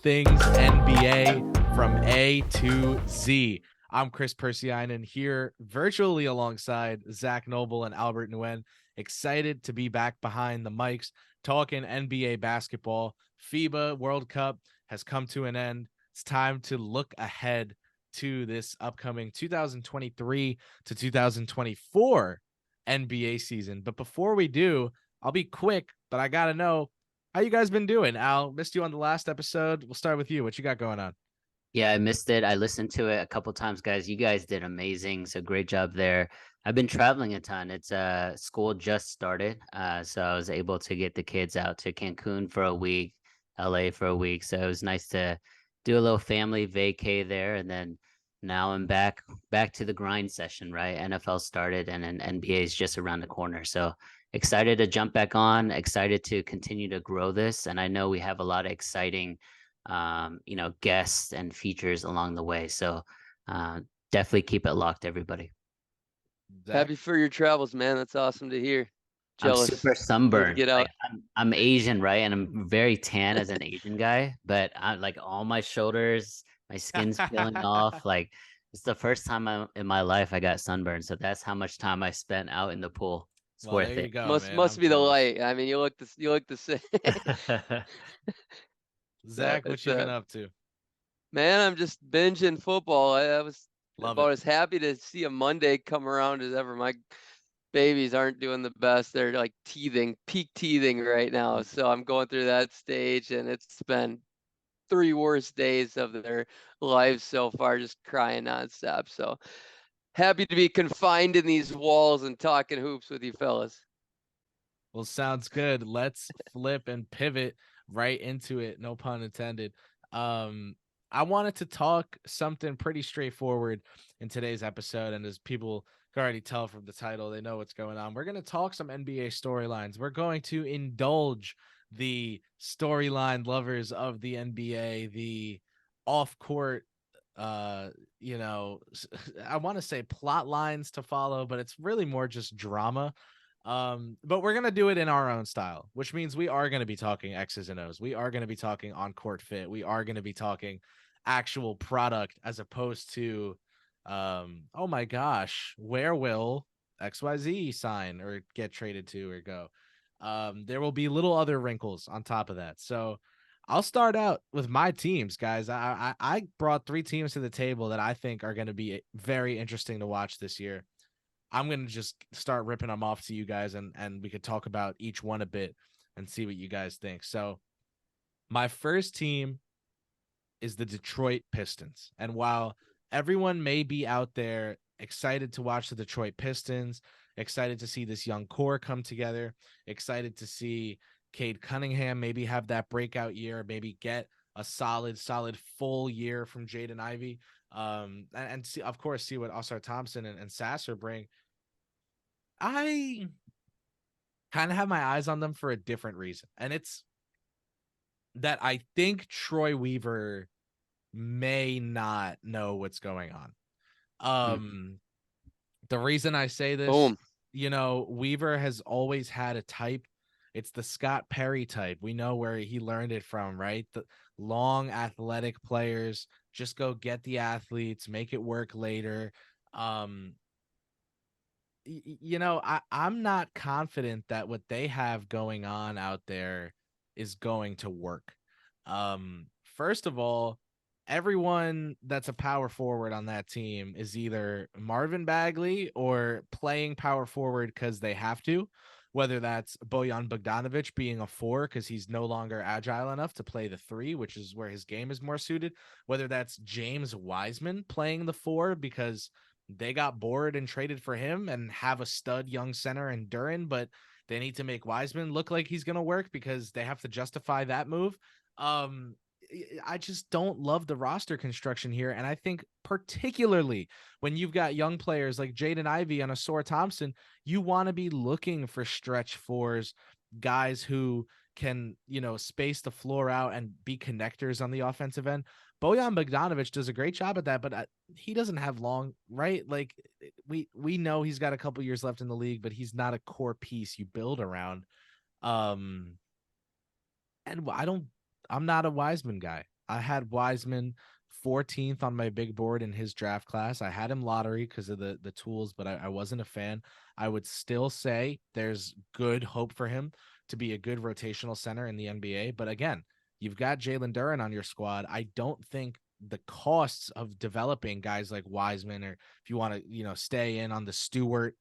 things NBA from A to Z. I'm Kris Pursiainen here virtually alongside Zak Noble and Albert Nguyen. Excited to be back behind the mics talking NBA basketball. FIBA World Cup has come to an end. It's time to look ahead to this upcoming 2023 to 2024 NBA season. But before we do, I'll be quick, but I got to know, how you guys been doing? Al, missed you on the last episode. We'll start with you. What you got going on? Yeah, I missed it. I listened to it a couple times, guys. You guys did amazing. So great job there. I've been traveling a ton. It's school just started. So I was able to get the kids out to Cancun for a week, LA for a week. So it was nice to do a little family vacay there. And then now I'm back to the grind session, right? NFL started and then NBA is just around the corner. So excited to jump back on, excited to continue to grow this. And I know we have a lot of exciting guests and features along the way. So definitely keep it locked, everybody. Zach? Happy for your travels, man. That's awesome to hear. Jealous. I'm super sunburned. Get out. Like, I'm Asian, right? And I'm very tan as an Asian guy, but I'm like all my shoulders, my skin's peeling off. Like it's the first time in my life I got sunburned. So that's how much time I spent out in the pool. It's Well, worth there you it. go, must man. must I'm be the jealous. light. I mean, you look the same. Zach, what It's, you been up to? Man, I'm just binging football. I was Love about it. as happy to see a Monday come around as ever. My babies aren't doing the best. They're like peak teething right now. So I'm going through that stage, and it's been 3 worst days of their lives so far, just crying nonstop. So happy to be confined in these walls and talking hoops with you fellas. Well, sounds good. Let's flip and pivot right into it. No pun intended. I wanted to talk something pretty straightforward in today's episode. And as people can already tell from the title, they know what's going on. We're going to talk some NBA storylines. We're going to indulge the storyline lovers of the NBA, the off court, I want to say plot lines to follow, but it's really more just drama. But we're gonna do it in our own style, which means we are gonna be talking X's and O's. We are gonna be talking on court fit. We are gonna be talking actual product as opposed to, oh my gosh, where will XYZ sign or get traded to or go? There will be little other wrinkles on top of that. So I'll start out with my teams, guys. I brought 3 teams to the table that I think are going to be very interesting to watch this year. I'm going to just start ripping them off to you guys, and we could talk about each one a bit and see what you guys think. So my first team is the Detroit Pistons. And while everyone may be out there excited to watch the Detroit Pistons, excited to see this young core come together, excited to see Cade Cunningham maybe have that breakout year, maybe get a solid full year from Jaden Ivey, and see, of course, see what Oscar Thompson and Sasser bring. I kind of have my eyes on them for a different reason, and it's that I think Troy Weaver may not know what's going on. The reason I say this, Boom. Weaver has always had a type. It's the Scott Perry type. We know where he learned it from, right? The long athletic players, just go get the athletes, make it work later. I'm not confident that what they have going on out there is going to work. First of all, everyone that's a power forward on that team is either Marvin Bagley or playing power forward because they have to, whether that's Bojan Bogdanovic being a 4 because he's no longer agile enough to play the 3, which is where his game is more suited, whether that's James Wiseman playing the 4 because they got bored and traded for him and have a stud young center in Duran, but they need to make Wiseman look like he's going to work because they have to justify that move. I just don't love the roster construction here. And I think particularly when you've got young players like Jaden Ivey and Oscar Thompson, you want to be looking for stretch 4s, guys who can, space the floor out and be connectors on the offensive end. Bojan Bogdanovic does a great job at that, but he doesn't have long, right? Like we know he's got a couple years left in the league, but he's not a core piece you build around. And I'm not a Wiseman guy. I had Wiseman 14th on my big board in his draft class. I had him lottery because of the tools, but I wasn't a fan. I would still say there's good hope for him to be a good rotational center in the NBA. But again, you've got Jalen Duren on your squad. I don't think the costs of developing guys like Wiseman, or if you want to, stay in on the Stewart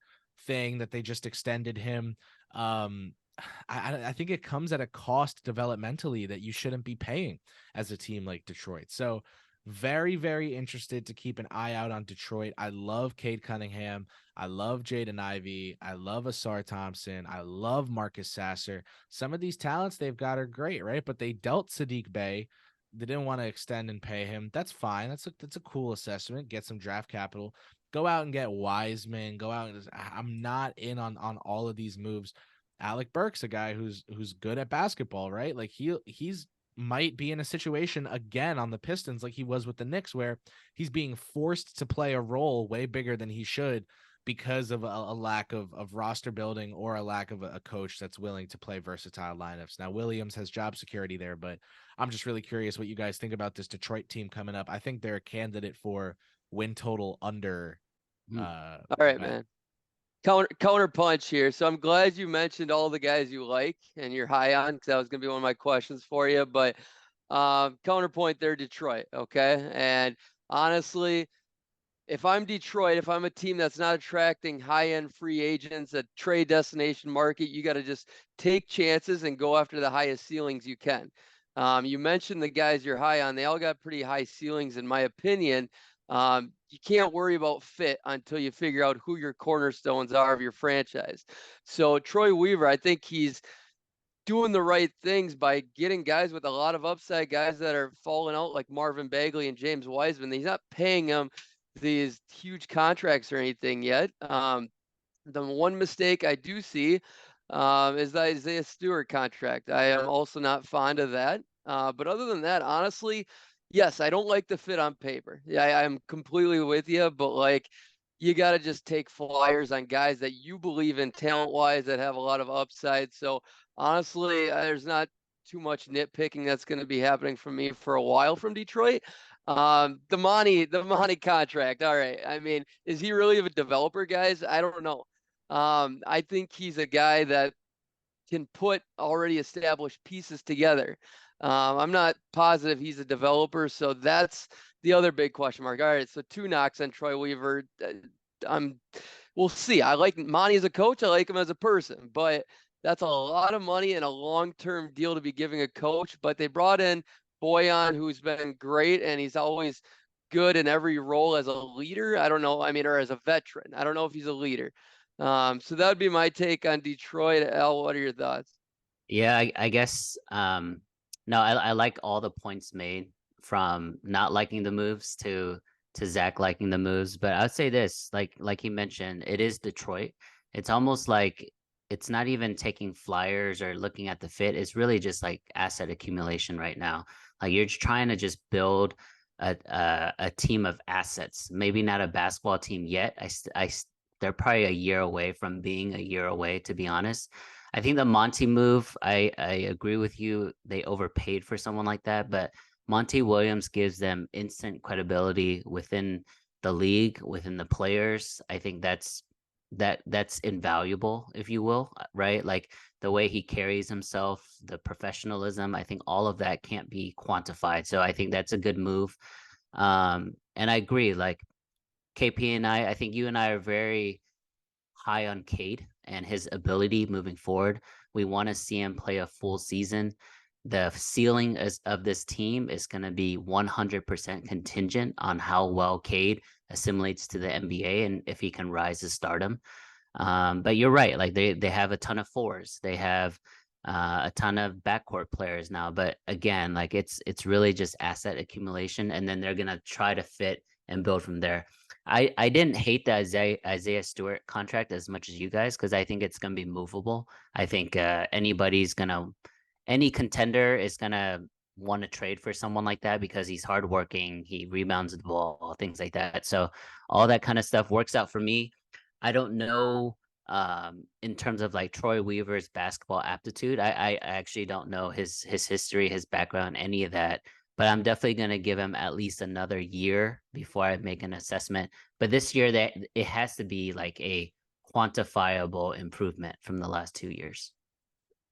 thing that they just extended him. I think it comes at a cost developmentally that you shouldn't be paying as a team like Detroit. So very, very interested to keep an eye out on Detroit. I love Cade Cunningham. I love Jaden Ivey. I love Asar Thompson. I love Marcus Sasser. Some of these talents they've got are great, right? But they dealt Sadiq Bey. They didn't want to extend and pay him. That's fine. That's a cool assessment. Get some draft capital. Go out and get Wiseman. Go out and I'm not in on all of these moves. Alec Burks, a guy who's good at basketball, right? Like he's might be in a situation again on the Pistons like he was with the Knicks, where he's being forced to play a role way bigger than he should because of a lack of roster building or a lack of a coach that's willing to play versatile lineups. Now, Williams has job security there, but I'm just really curious what you guys think about this Detroit team coming up. I think they're a candidate for win total under. All right, man. Counter punch here. So I'm glad you mentioned all the guys you like and you're high on, because that was going to be one of my questions for you. But counterpoint there, Detroit. Okay. And honestly, if I'm Detroit, if I'm a team that's not attracting high-end free agents, a trade destination market, you got to just take chances and go after the highest ceilings you can. You mentioned the guys you're high on. They all got pretty high ceilings, in my opinion. You can't worry about fit until you figure out who your cornerstones are of your franchise. So Troy Weaver, I think he's doing the right things by getting guys with a lot of upside, guys that are falling out like Marvin Bagley and James Wiseman. He's not paying them these huge contracts or anything yet. The one mistake I do see is the Isaiah Stewart contract. I am also not fond of that. But other than that, honestly, yes, I don't like the fit on paper. Yeah, I'm completely with you, but like you got to just take flyers on guys that you believe in talent-wise that have a lot of upside. So honestly, there's not too much nitpicking that's going to be happening from me for a while from Detroit. The Monty contract. All right. I mean, is he really a developer, guys? I don't know. I think he's a guy that can put already established pieces together. I'm not positive he's a developer, so that's the other big question mark. All right, so 2 knocks on Troy Weaver. We'll see. I like Monty as a coach. I like him as a person, but that's a lot of money and a long-term deal to be giving a coach. But they brought in Boyan, who's been great, and he's always good in every role as a leader. I don't know. I mean, or as a veteran. I don't know if he's a leader. So that would be my take on Detroit. Al, what are your thoughts? Yeah, I guess no, I like all the points made, from not liking the moves to Zach liking the moves. But I'd say this, like he mentioned, it is Detroit. It's almost like it's not even taking flyers or looking at the fit. It's really just like asset accumulation right now. Like you're trying to just build a team of assets. Maybe not a basketball team yet. They're probably a year away from being a year away, to be honest. I think the Monty move, I agree with you. They overpaid for someone like that, but Monty Williams gives them instant credibility within the league, within the players. I think that's invaluable, if you will, right? Like the way he carries himself, the professionalism, I think all of that can't be quantified. So I think that's a good move. And I agree, like KP and I think you and I are very high on Cade and his ability moving forward. We want to see him play a full season. The ceiling of this team is going to be 100% contingent on how well Cade assimilates to the NBA and if he can rise to stardom. But you're right. Like they have a ton of fours. They have a ton of backcourt players now. But again, like it's really just asset accumulation, and then they're gonna try to fit and build from there. I didn't hate the Isaiah Stewart contract as much as you guys, because I think it's gonna be movable. I think any contender is gonna want to trade for someone like that because he's hardworking, he rebounds the ball, things like that. So all that kind of stuff works out for me. I don't know in terms of like Troy Weaver's basketball aptitude. I actually don't know his history, his background, any of that. but I'm definitely going to give him at least another year before I make an assessment. But this year, that it has to be like a quantifiable improvement from the last 2 years.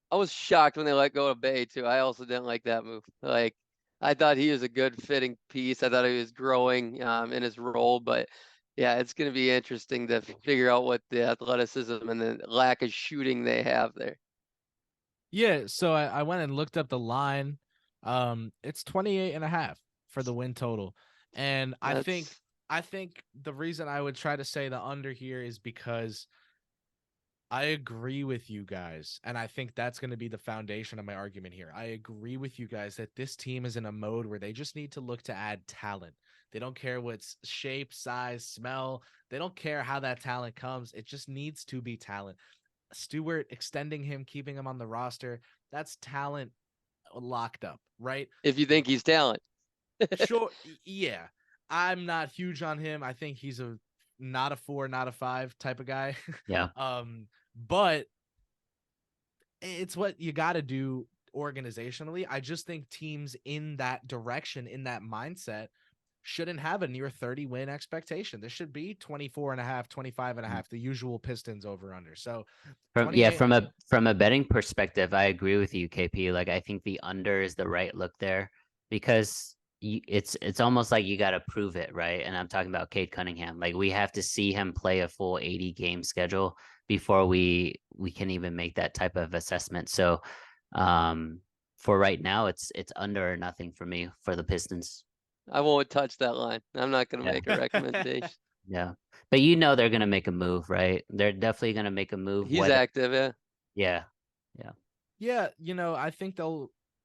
I was shocked when they let go of Bay too. I also didn't like that move. Like, I thought he was a good fitting piece. I thought he was growing in his role, but yeah, it's going to be interesting to figure out what the athleticism and the lack of shooting they have there. Yeah, so I went and looked up the line. It's 28.5 for the win total. And I think the reason I would try to say the under here is because I agree with you guys, and I think that's going to be the foundation of my argument here. I agree with you guys that this team is in a mode where they just need to look to add talent. They don't care what's shape, size, smell. They don't care how that talent comes. It just needs to be talent. Stewart, extending him, keeping him on the roster, that's talent locked up, right? If you think he's talent. Sure, yeah. I'm not huge on him. I think he's a not a 4, not a 5 type of guy. Yeah. But it's what you got to do organizationally. I just think teams in that direction, in that mindset, shouldn't have a near 30 win expectation. This should be 24.5, 25.5, the usual Pistons over under. So from a betting perspective, I agree with you, KP. Like, I think the under is the right look there because it's almost like you got to prove it, right? And I'm talking about Cade Cunningham. Like, we have to see him play a full 80 game schedule before we can even make that type of assessment. So for right now, it's under or nothing for me for the Pistons. I won't touch that line. I'm not going to make a recommendation. Yeah. But they're going to make a move, right? They're definitely going to make a move. He's active, yeah. Yeah. Yeah, I think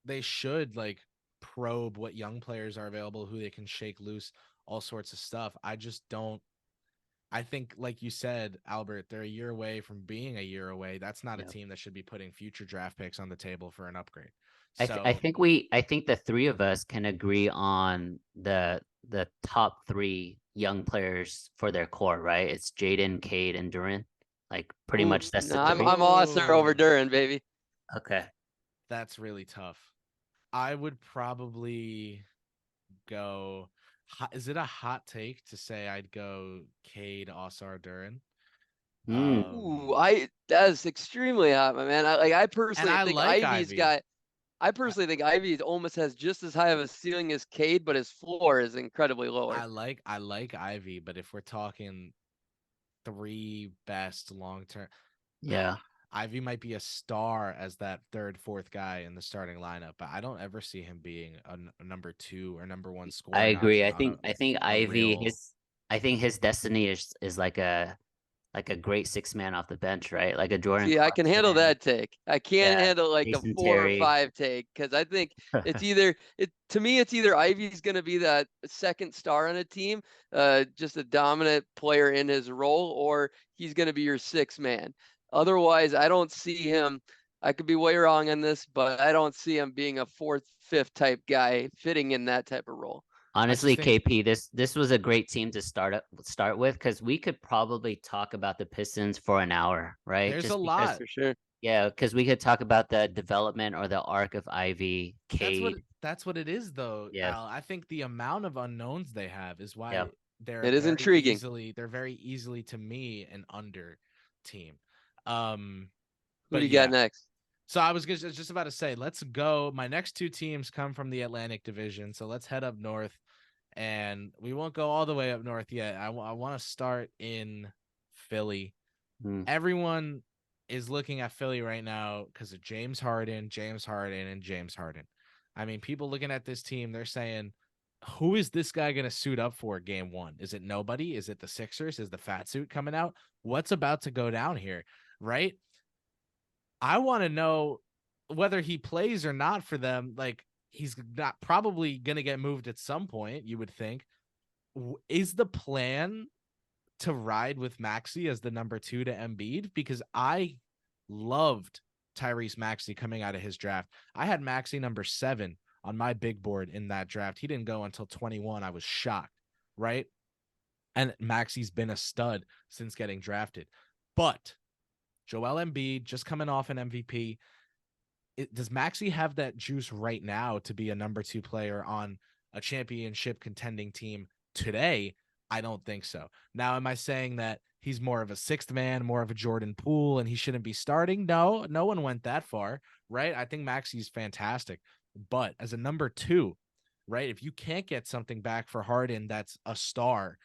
they should like probe what young players are available, who they can shake loose, all sorts of stuff. I think, like you said, Albert, they're a year away from being a year away. That's not a team that should be putting future draft picks on the table for an upgrade. I think the three of us can agree on the top 3 young players for their core, right? It's Jaden, Cade, and Duran. Like, pretty much that's the I'm three. Osser over Duran, baby. Okay. That's really tough. I would probably go. Is it a hot take to say I'd go Cade, Osar, Duran? That's extremely hot, my man. I personally think like Ivy's got. I personally think Ivy almost has just as high of a ceiling as Cade, but his floor is incredibly lower. I like Ivy, but if we're talking 3 best long term, yeah, Ivy might be a star as that 3rd, 4th guy in the starting lineup, but I don't ever see him being a number 2 or number 1 scorer. I agree. I think Ivy I think his destiny is like a great 6-man off the bench, right? Like a Jordan. See, I can handle that take. I can't handle like Jason a 4 Terry. or 5 take because I think it's either to me it's either Ivy's going to be that second star on a team, just a dominant player in his role, or he's going to be your 6th man. Otherwise, I don't see him. I could be way wrong on this, but I don't see him being a 4th, 5th type guy fitting in that type of role. Honestly, KP, this was a great team to start with because we could probably talk about the Pistons for an hour, right? There's a lot for sure. Yeah, because we could talk about the development or the arc of Ivy, Cade. That's what it is, though. Yeah. Al. I think the amount of unknowns they have is why it is intriguing. They're very easily to me an under team. Who do you got next? So I was just about to say, let's go. My next 2 teams come from the Atlantic Division, so let's head up north, and we won't go all the way up north yet. I want to start in Philly. Everyone is looking at Philly right now because of James Harden. I mean, people looking at this team, they're saying, who is this guy going to suit up for game 1? Is it nobody? Is it the Sixers? Is the fat suit coming out? What's about to go down here, right? I want to know whether he plays or not for them. Like, he's not probably going to get moved at some point, you would think. Is the plan to ride with Maxey as the number 2 to Embiid? Because I loved Tyrese Maxey coming out of his draft. I had Maxey number 7 on my big board in that draft. He didn't go until 21. I was shocked, right? And Maxey's been a stud since getting drafted. But Joel Embiid just coming off an MVP. does Maxey have that juice right now to be a number 2 player on a championship contending team today? I don't think so. Now, am I saying that he's more of a sixth man, more of a Jordan Poole, and he shouldn't be starting? No, no one went that far, right? I think Maxey's fantastic. But as a number 2, right, if you can't get something back for Harden that's a star,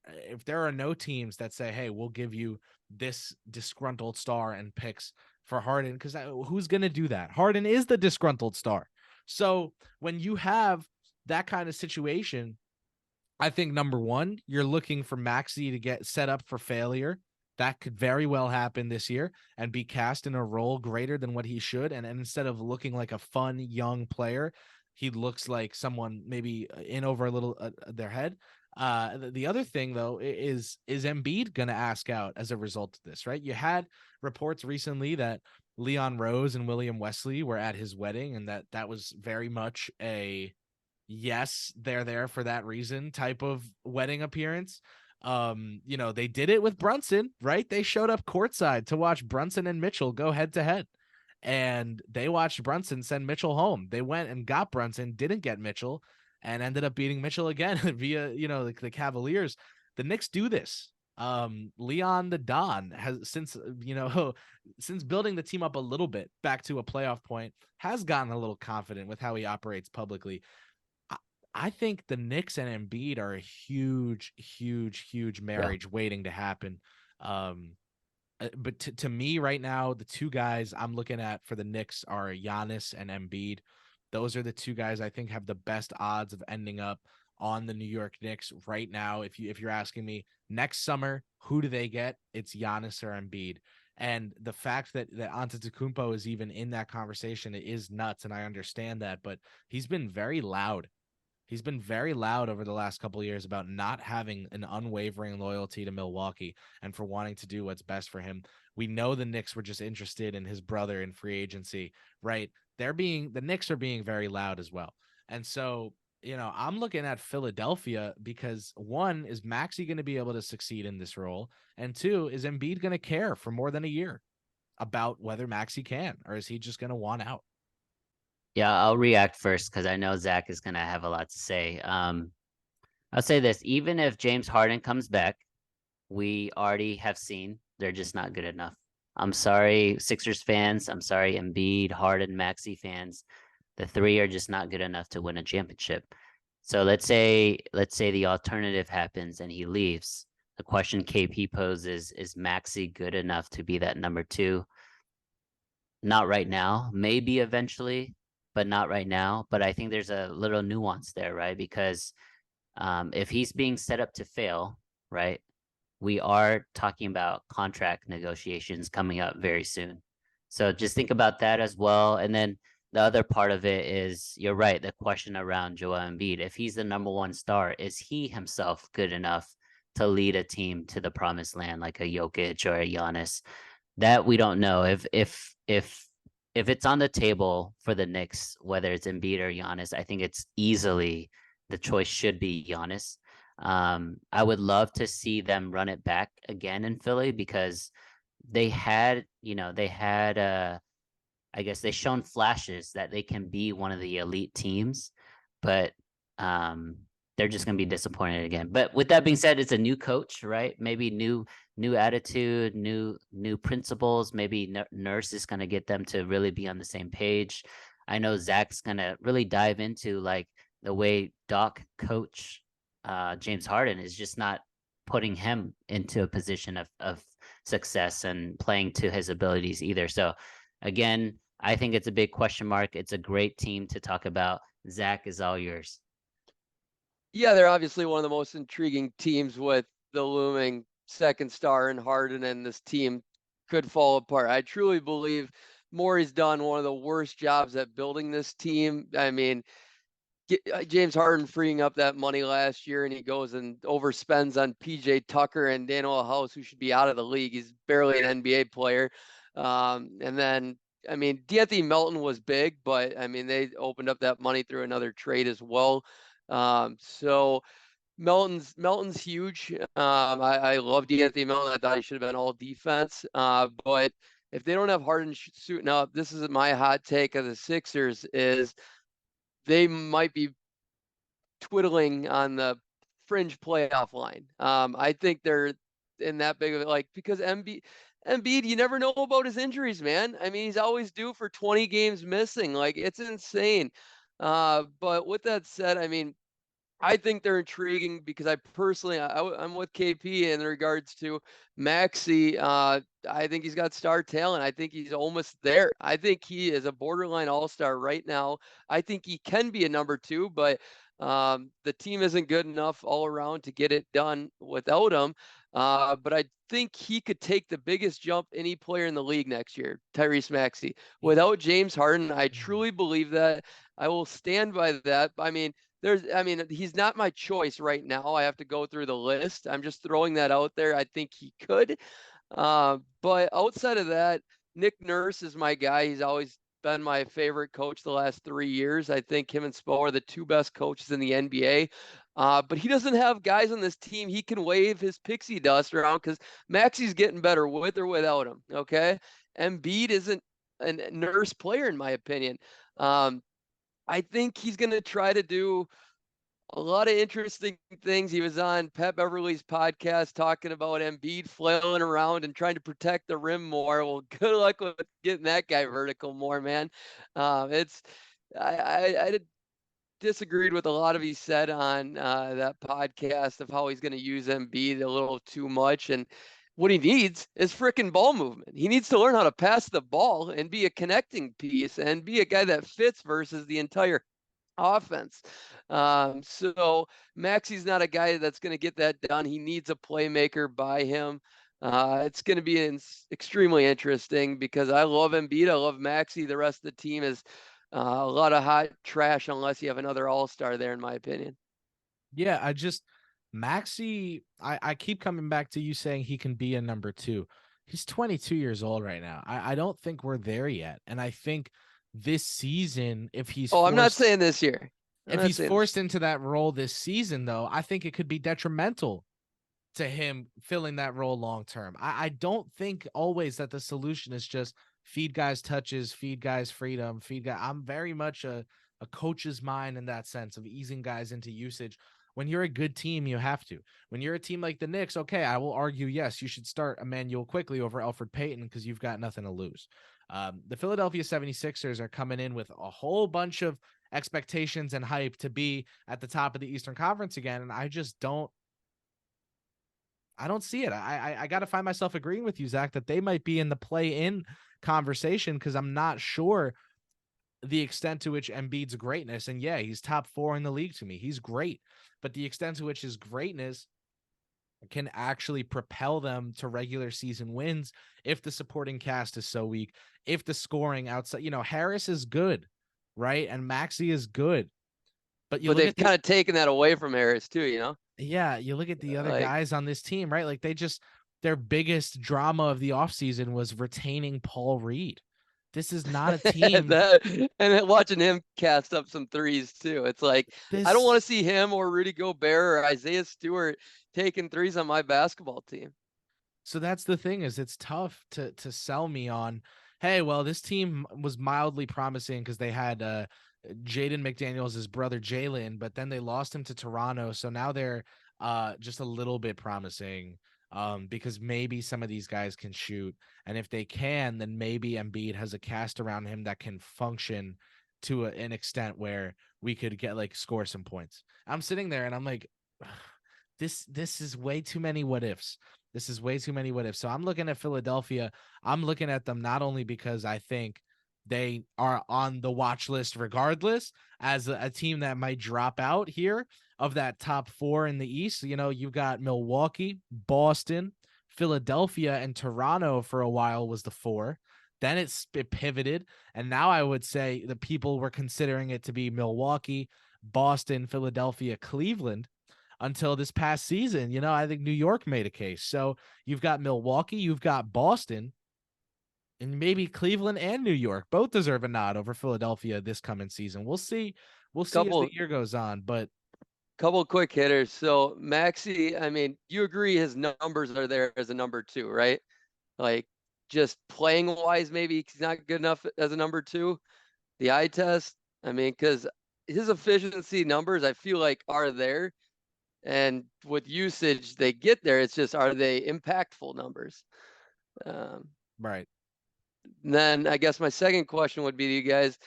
if there are no teams that say, hey, we'll give you this disgruntled star and picks for Harden, because who's going to do that? Harden is the disgruntled star. So when you have that kind of situation, I think number 1, you're looking for Maxey to get set up for failure. That could very well happen this year and be cast in a role greater than what he should. And instead of looking like a fun young player, he looks like someone maybe in over a little their head. The other thing, though, is Embiid going to ask out as a result of this, right? You had reports recently that Leon Rose and William Wesley were at his wedding, and that was very much a yes, they're there for that reason type of wedding appearance. They did it with Brunson, right? They showed up courtside to watch Brunson and Mitchell go head to head. And they watched Brunson send Mitchell home. They went and got Brunson, didn't get Mitchell, and ended up beating Mitchell again via, the Cavaliers. The Knicks do this. Leon the Don has since building the team up a little bit back to a playoff point, has gotten a little confident with how he operates publicly. I think the Knicks and Embiid are a huge, huge, huge marriage waiting to happen. But to me right now, the 2 guys I'm looking at for the Knicks are Giannis and Embiid. Those are the 2 guys I think have the best odds of ending up on the New York Knicks right now. If you're asking me next summer, who do they get? It's Giannis or Embiid. And the fact that Antetokounmpo is even in that conversation, it is nuts, and I understand that. But he's been very loud. He's been very loud over the last couple of years about not having an unwavering loyalty to Milwaukee and for wanting to do what's best for him. We know the Knicks were just interested in his brother in free agency, right? The Knicks are being very loud as well. And so, I'm looking at Philadelphia because 1, is Maxey going to be able to succeed in this role? And 2, is Embiid going to care for more than a year about whether Maxey can, or is he just going to want out? Yeah, I'll react first because I know Zach is going to have a lot to say. I'll say this, even if James Harden comes back, we already have seen they're just not good enough. I'm sorry, Sixers fans. I'm sorry, Embiid, Harden, Maxey fans. The 3 are just not good enough to win a championship. So let's say the alternative happens and he leaves. The question KP poses, is Maxey good enough to be that number 2? Not right now, maybe eventually, but not right now. But I think there's a little nuance there, right? Because if he's being set up to fail, right, we are talking about contract negotiations coming up very soon. So just think about that as well. And then the other part of it is, you're right, the question around Joel Embiid. If he's the number 1 star, is he himself good enough to lead a team to the promised land like a Jokic or a Giannis? That we don't know. If it's on the table for the Knicks, whether it's Embiid or Giannis, I think it's easily the choice should be Giannis. I would love to see them run it back again in Philly because they had, I guess they shown flashes that they can be one of the elite teams, but they're just going to be disappointed again. But with that being said, it's a new coach, right? Maybe new attitude, new principles. Maybe Nurse is going to get them to really be on the same page. I know Zach's going to really dive into like the way Doc coach James Harden is just not putting him into a position of success and playing to his abilities either. So again, I think it's a big question mark. It's a great team to talk about. Zach, is all yours. Yeah, they're obviously one of the most intriguing teams with the looming second star in Harden, and this team could fall apart. I truly believe Morey's done one of the worst jobs at building this team. I mean, James Harden freeing up that money last year, and he goes and overspends on PJ Tucker and Daniel House, who should be out of the league. He's barely an NBA player. And then, I mean, D'Anthony Melton was big, but I mean, they opened up that money through another trade as well. So Melton's huge. I love D'Anthony Melton. I thought he should have been all defense. But if they don't have Harden suiting up, this is my hot take of the Sixers, is they might be twiddling on the fringe playoff line. I think they're in that big of it, like, because Embiid, you never know about his injuries, man. I mean, he's always due for 20 games missing. Like, it's insane. But with that said, I mean, I think they're intriguing because I personally, I'm with KP in regards to Maxey. I think he's got star talent. I think he's almost there. I think he is a borderline all-star right now. I think he can be a number 2, but the team isn't good enough all around to get it done without him. But I think he could take the biggest jump any player in the league next year, Tyrese Maxey. Without James Harden, I truly believe that. I will stand by that. I mean, he's not my choice right now. I have to go through the list. I'm just throwing that out there. I think he could. But outside of that, Nick Nurse is my guy. He's always been my favorite coach the last 3 years. I think him and Spo are the 2 best coaches in the NBA. But he doesn't have guys on this team he can wave his pixie dust around, because Maxey's getting better with or without him. Okay. Embiid isn't a Nurse player, in my opinion. I think he's going to try to do a lot of interesting things. He was on Pat Beverly's podcast talking about Embiid flailing around and trying to protect the rim more. Well, good luck with getting that guy vertical more, man. I disagreed with a lot of he said on that podcast of how he's going to use Embiid a little too much. And what he needs is freaking ball movement. He needs to learn how to pass the ball and be a connecting piece and be a guy that fits versus the entire offense. So Maxey's not a guy that's going to get that done. He needs a playmaker by him. It's going to be extremely interesting because I love Embiid. I love Maxey. The rest of the team is a lot of hot trash unless you have another all-star there, in my opinion. Yeah, Maxey, I keep coming back to you saying he can be a number 2. He's 22 years old right now. I don't think we're there yet. And I think this season, if he's I'm not saying this year. If he's forced into that role this season, though, I think it could be detrimental to him filling that role long term. I don't think always that the solution is just feed guys touches, feed guys freedom, I'm very much a coach's mind in that sense of easing guys into usage. When you're a good team, you have to. When you're a team like the Knicks, okay, I will argue, yes, you should start Emmanuel quickly over Elfrid Payton because you've got nothing to lose. The Philadelphia 76ers are coming in with a whole bunch of expectations and hype to be at the top of the Eastern Conference again, and I don't see it. I got to find myself agreeing with you, Zach, that they might be in the play-in conversation because I'm not sure the extent to which Embiid's greatness, and yeah, he's top 4 in the league to me. He's great, but the extent to which his greatness can actually propel them to regular season wins if the supporting cast is so weak, if the scoring outside, Harris is good, right? And Maxey is good. But they've kind of taken that away from Harris too, Yeah, you look at the other guys on this team, right? Like their biggest drama of the offseason was retaining Paul Reed. This is not a team. and then watching him cast up some threes too. It's like, I don't want to see him or Rudy Gobert or Isaiah Stewart taking threes on my basketball team. So that's the thing, is it's tough to sell me on, hey, well, this team was mildly promising because they had Jaden McDaniels, his brother Jalen, but then they lost him to Toronto. So now they're just a little bit promising because maybe some of these guys can shoot. And if they can, then maybe Embiid has a cast around him that can function to an extent where we could score some points. I'm sitting there and I'm like, this is way too many what ifs. This is way too many what ifs. So I'm looking at Philadelphia. I'm looking at them not only because I think they are on the watch list regardless as a team that might drop out here of that top 4 in the East. You've got Milwaukee, Boston, Philadelphia, and Toronto for a while was the 4. Then it pivoted. And now I would say the people were considering it to be Milwaukee, Boston, Philadelphia, Cleveland until this past season. I think New York made a case. So you've got Milwaukee, you've got Boston, and maybe Cleveland and New York both deserve a nod over Philadelphia this coming season. We'll see. As the year goes on, but couple quick hitters. So Maxey, I mean, you agree his numbers are there as a number 2, right? Like just playing wise, maybe he's not good enough as a number 2. The eye test, I mean, because his efficiency numbers, I feel like, are there. And with usage, they get there. It's just, are they impactful numbers? Right. Then I guess my second question would be to you guys,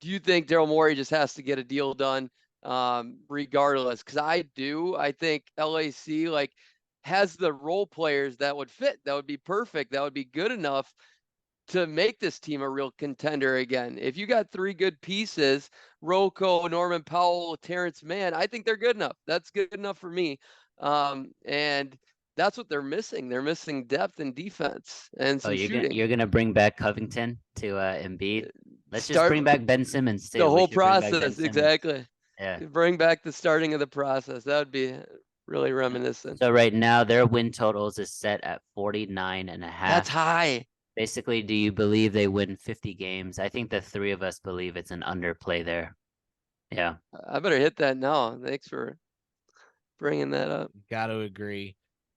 do you think Daryl Morey just has to get a deal done regardless? Because I do. I think LAC like has the role players that would fit, that would be perfect, that would be good enough to make this team a real contender again. If you got 3 good pieces, Rocco, Norman Powell, Terrence Mann, I think they're good enough. That's good enough for me. And that's what they're missing. They're missing depth and defense and Oh, some shooting. you're gonna bring back Covington to Embiid. Let's just Start bring back Ben Simmons too. the We whole should bring back Ben process. Simmons. Exactly. Yeah. Bring back the starting of the process. That would be really reminiscent. So right now their win totals is set at 49.5. That's high. Basically, do you believe they win 50 games? I think the 3 of us believe it's an underplay there. Yeah. I better hit that now. Thanks for bringing that up. Got to agree,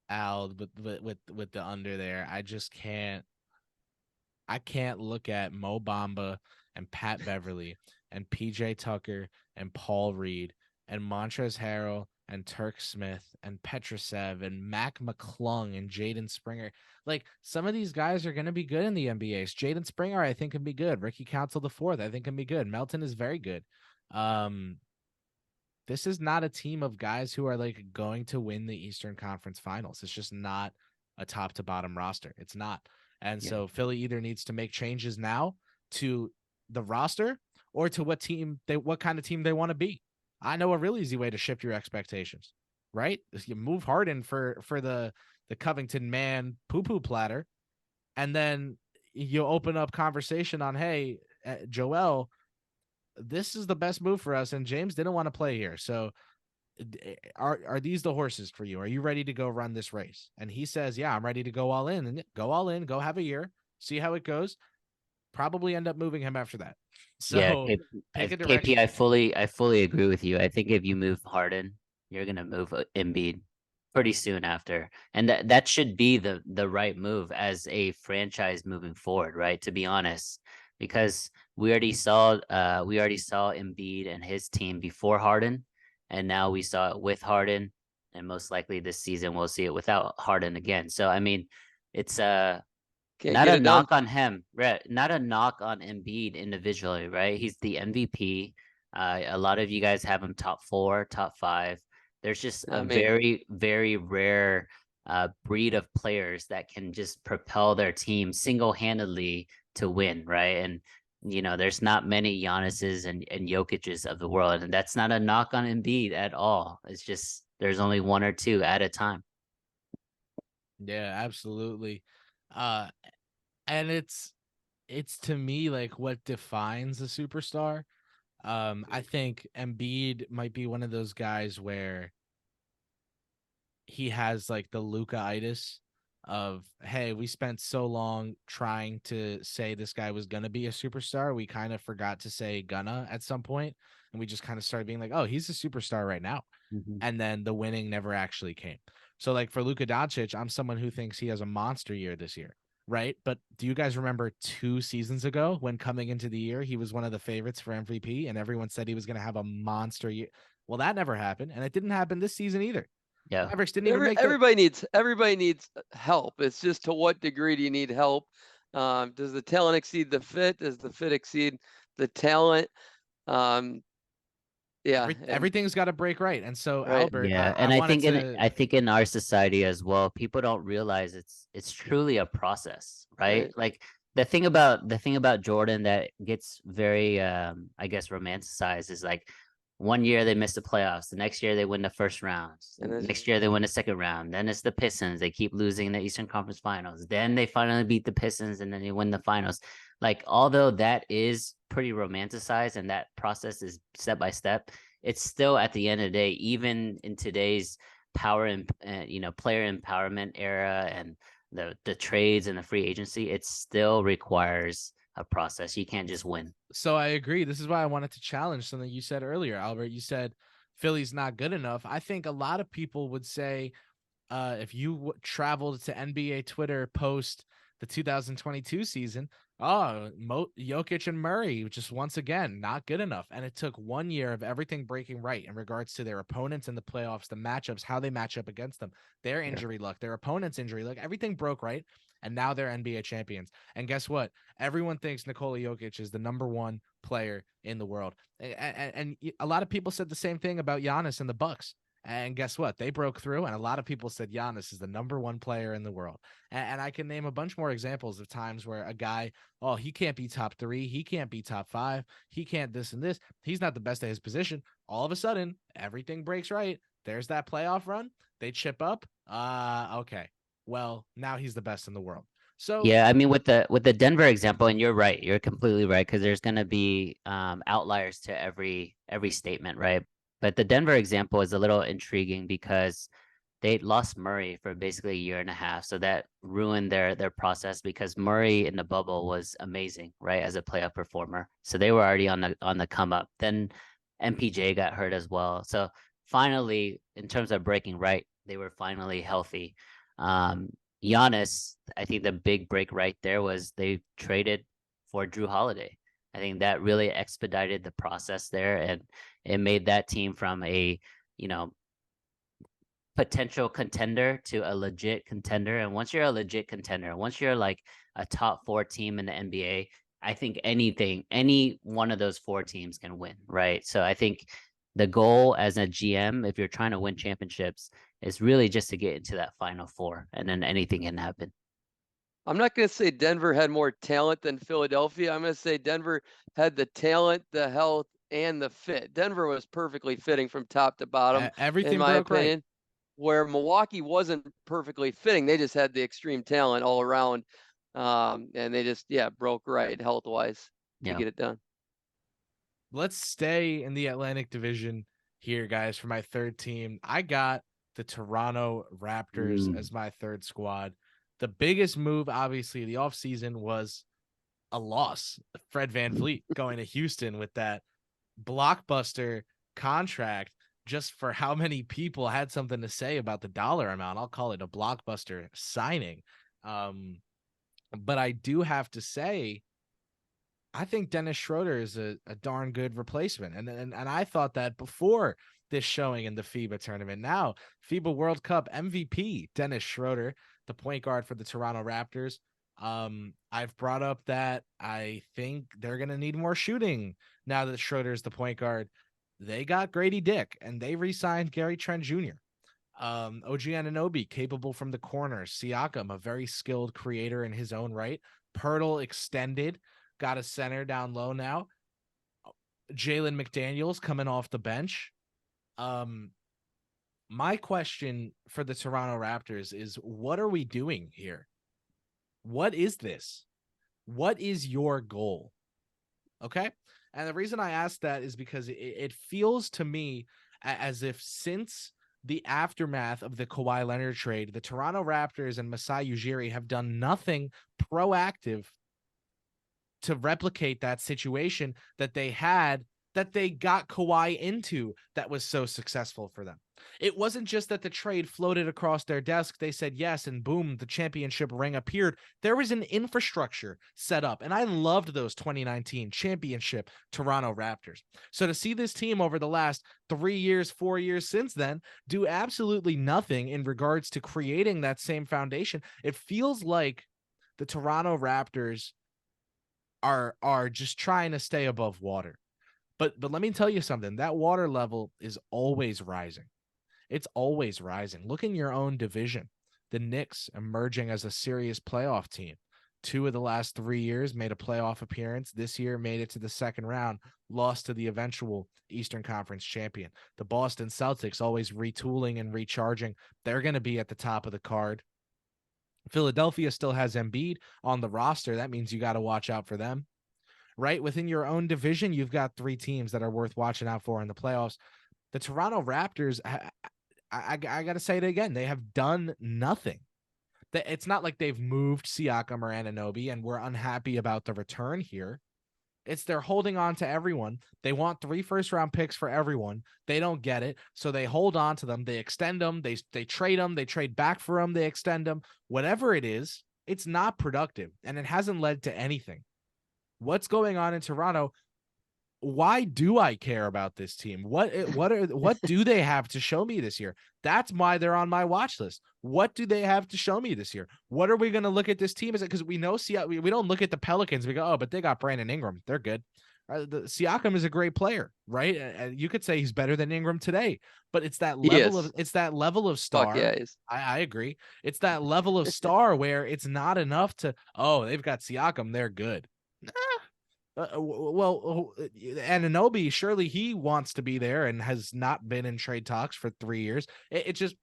Al, with the under there. I can't look at Mo Bamba and Pat Beverly and PJ Tucker and Paul Reed and Montrezl Harrell and Turk Smith and Petrosev and Mac McClung and Jaden Springer. Like, some of these guys are going to be good in the NBA. Jaden Springer, I think, can be good. Ricky Council IV, I think, can be good. Melton is very good. This is not a team of guys who are like going to win the Eastern Conference Finals. It's just not a top to bottom roster. It's not. And so Philly either needs to make changes now to the roster or to what kind of team they want to be. I know a real easy way to shift your expectations, right? You move Harden for the Covington man poo-poo platter, and then you open up conversation on, hey, Joel, this is the best move for us, and James didn't want to play here. So are these the horses for you? Are you ready to go run this race? And he says, yeah, I'm ready to go all in. And go all in, go have a year, see how it goes. Probably end up moving him after that. So pick a direction. KP, I fully agree with you. I think if you move Harden, you're gonna move Embiid pretty soon after, and that should be the right move as a franchise moving forward, right? To be honest, because we already saw Embiid and his team before Harden, and now we saw it with Harden, and most likely this season we'll see it without Harden again. So I mean, it's not a knock on him, right? Not a knock on Embiid individually, right? He's the MVP. A lot of you guys have him top 4, top 5. There's just a very, very rare breed of players that can just propel their team single-handedly to win, right? And there's not many Giannis's and Jokic's of the world, and that's not a knock on Embiid at all. It's just there's only 1 or 2 at a time. Yeah, absolutely. And it's to me like what defines a superstar. I think Embiid might be one of those guys where he has like the Luka-itis of, hey, we spent so long trying to say this guy was gonna be a superstar, we kind of forgot to say gonna at some point, and we just kind of started being like, oh, he's a superstar right now. And then the winning never actually came. So like for Luka Doncic, I'm someone who thinks he has a monster year this year, right? But do you guys remember 2 seasons ago when coming into the year, he was one of the favorites for MVP and everyone said he was going to have a monster year? Well, that never happened. And it didn't happen this season either. Yeah. Mavericks didn't even make everybody needs help. It's just to what degree do you need help? Does the talent exceed the fit? Does the fit exceed the talent? Yeah, everything's got to break right. And so right. Albert, I think in our society as well, people don't realize it's truly a process, right? Like the thing about Jordan that gets very I guess romanticized is like 1 year they miss the playoffs, the next year they win the first round, next year they win the second round, then it's the Pistons, they keep losing the Eastern Conference Finals, then they finally beat the Pistons and then they win the finals. Like, although that is pretty romanticized and that process is step by step, it's still at the end of the day, even in today's power and player empowerment era and the trades and the free agency, it still requires a process. You can't just win. So I agree. This is why I wanted to challenge something you said earlier, Albert. You said Philly's not good enough. I think a lot of people would say if you traveled to NBA Twitter post the 2022 season, Jokic and Murray just once again not good enough. And it took 1 year of everything breaking right in regards to their opponents in the playoffs, the matchups, how they match up against them, their injury luck, their opponent's injury luck, everything broke right. And now they're NBA champions. And guess what? Everyone thinks Nikola Jokic is the number one player in the world. And a lot of people said the same thing about Giannis and the Bucks. And guess what? They broke through, and a lot of people said Giannis is the number one player in the world. And I can name a bunch more examples of times where a guy, oh, he can't be top 3, he can't be top 5, he can't this and this, he's not the best at his position. All of a sudden, everything breaks right. There's that playoff run. They chip up. Okay. Well, now he's the best in the world. So yeah, I mean, with the Denver example, and you're right, you're completely right, because there's going to be outliers to every statement, right? But the Denver example is a little intriguing because they lost Murray for basically a year and a half, so that ruined their process, because Murray in the bubble was amazing, right, as a playoff performer. So they were already on the come up. Then MPJ got hurt as well. So finally, in terms of breaking right, they were finally healthy. Giannis, I think the big break right there was they traded for Drew Holiday. I think that really expedited the process there, and it made that team from a, potential contender to a legit contender. And once you're a legit contender, once you're like a top 4 team in the NBA, I think any one of those 4 teams can win, right? So I think the goal as a GM, if you're trying to win championships, is really just to get into that final 4, and then anything can happen. I'm not going to say Denver had more talent than Philadelphia. I'm going to say Denver had the talent, the health, and the fit. Denver was perfectly fitting from top to bottom, everything in my broke opinion. right. Where Milwaukee wasn't perfectly fitting. They just had the extreme talent all around. And they just, broke right health-wise to get it done. Let's stay in the Atlantic Division here, guys, for my third team. I got the Toronto Raptors as my third squad. The biggest move, obviously, the offseason was a loss. Fred VanVleet going to Houston with that blockbuster contract, just for how many people had something to say about the dollar amount. I'll call it a blockbuster signing. But I do have to say, I think Dennis Schroeder is a darn good replacement. And I thought that before this showing in the FIBA tournament. Now, FIBA World Cup MVP, Dennis Schroeder, the point guard for the Toronto Raptors. I've brought up that I think they're going to need more shooting now that Schroeder's the point guard. They got Grady Dick, and they re-signed Gary Trent Jr. OG Anunoby, capable from the corner. Siakam, a very skilled creator in his own right. Pirtle extended, got a center down low now. Jalen McDaniels coming off the bench. My question for the Toronto Raptors is, what are we doing here? What is this? What is your goal? Okay. And the reason I ask that is because it feels to me as if since the aftermath of the Kawhi Leonard trade, the Toronto Raptors and Masai Ujiri have done nothing proactive to replicate that situation that they had, that they got Kawhi into, that was so successful for them. It wasn't just that the trade floated across their desk. They said yes, and boom, the championship ring appeared. There was an infrastructure set up, and I loved those 2019 championship Toronto Raptors. So to see this team over the last 3 years, 4 years since then, do absolutely nothing in regards to creating that same foundation, it feels like the Toronto Raptors are just trying to stay above water. But let me tell you something. That water level is always rising. It's always rising. Look in your own division. The Knicks emerging as a serious playoff team. 2 of the last 3 years made a playoff appearance. This year made it to the second round, lost to the eventual Eastern Conference champion. The Boston Celtics always retooling and recharging. They're going to be at the top of the card. Philadelphia still has Embiid on the roster. That means you got to watch out for them. Right within your own division, you've got 3 teams that are worth watching out for in the playoffs. The Toronto Raptors, I got to say it again, they have done nothing. It's not like they've moved Siakam or Anunoby and we're unhappy about the return here. It's they're holding on to everyone. They want 3 first-round picks for everyone. They don't get it, so they hold on to them. They extend them. They trade them. They trade back for them. They extend them. Whatever it is, It's not productive, and it hasn't led to anything. What's going on in Toronto? Why do I care about this team? What do they have to show me this year? That's why they're on my watch list. What do they have to show me this year? What are we going to look at this team as? Because we know we don't look at the Pelicans. We go, oh, but they got Brandon Ingram. They're good. The Siakam is a great player, right? You could say he's better than Ingram today, but it's that level of star. Fuck yeah, I agree. It's that level of star where it's not enough to, oh, they've got Siakam, they're good. Anunoby, surely he wants to be there and has not been in trade talks for 3 years. It just,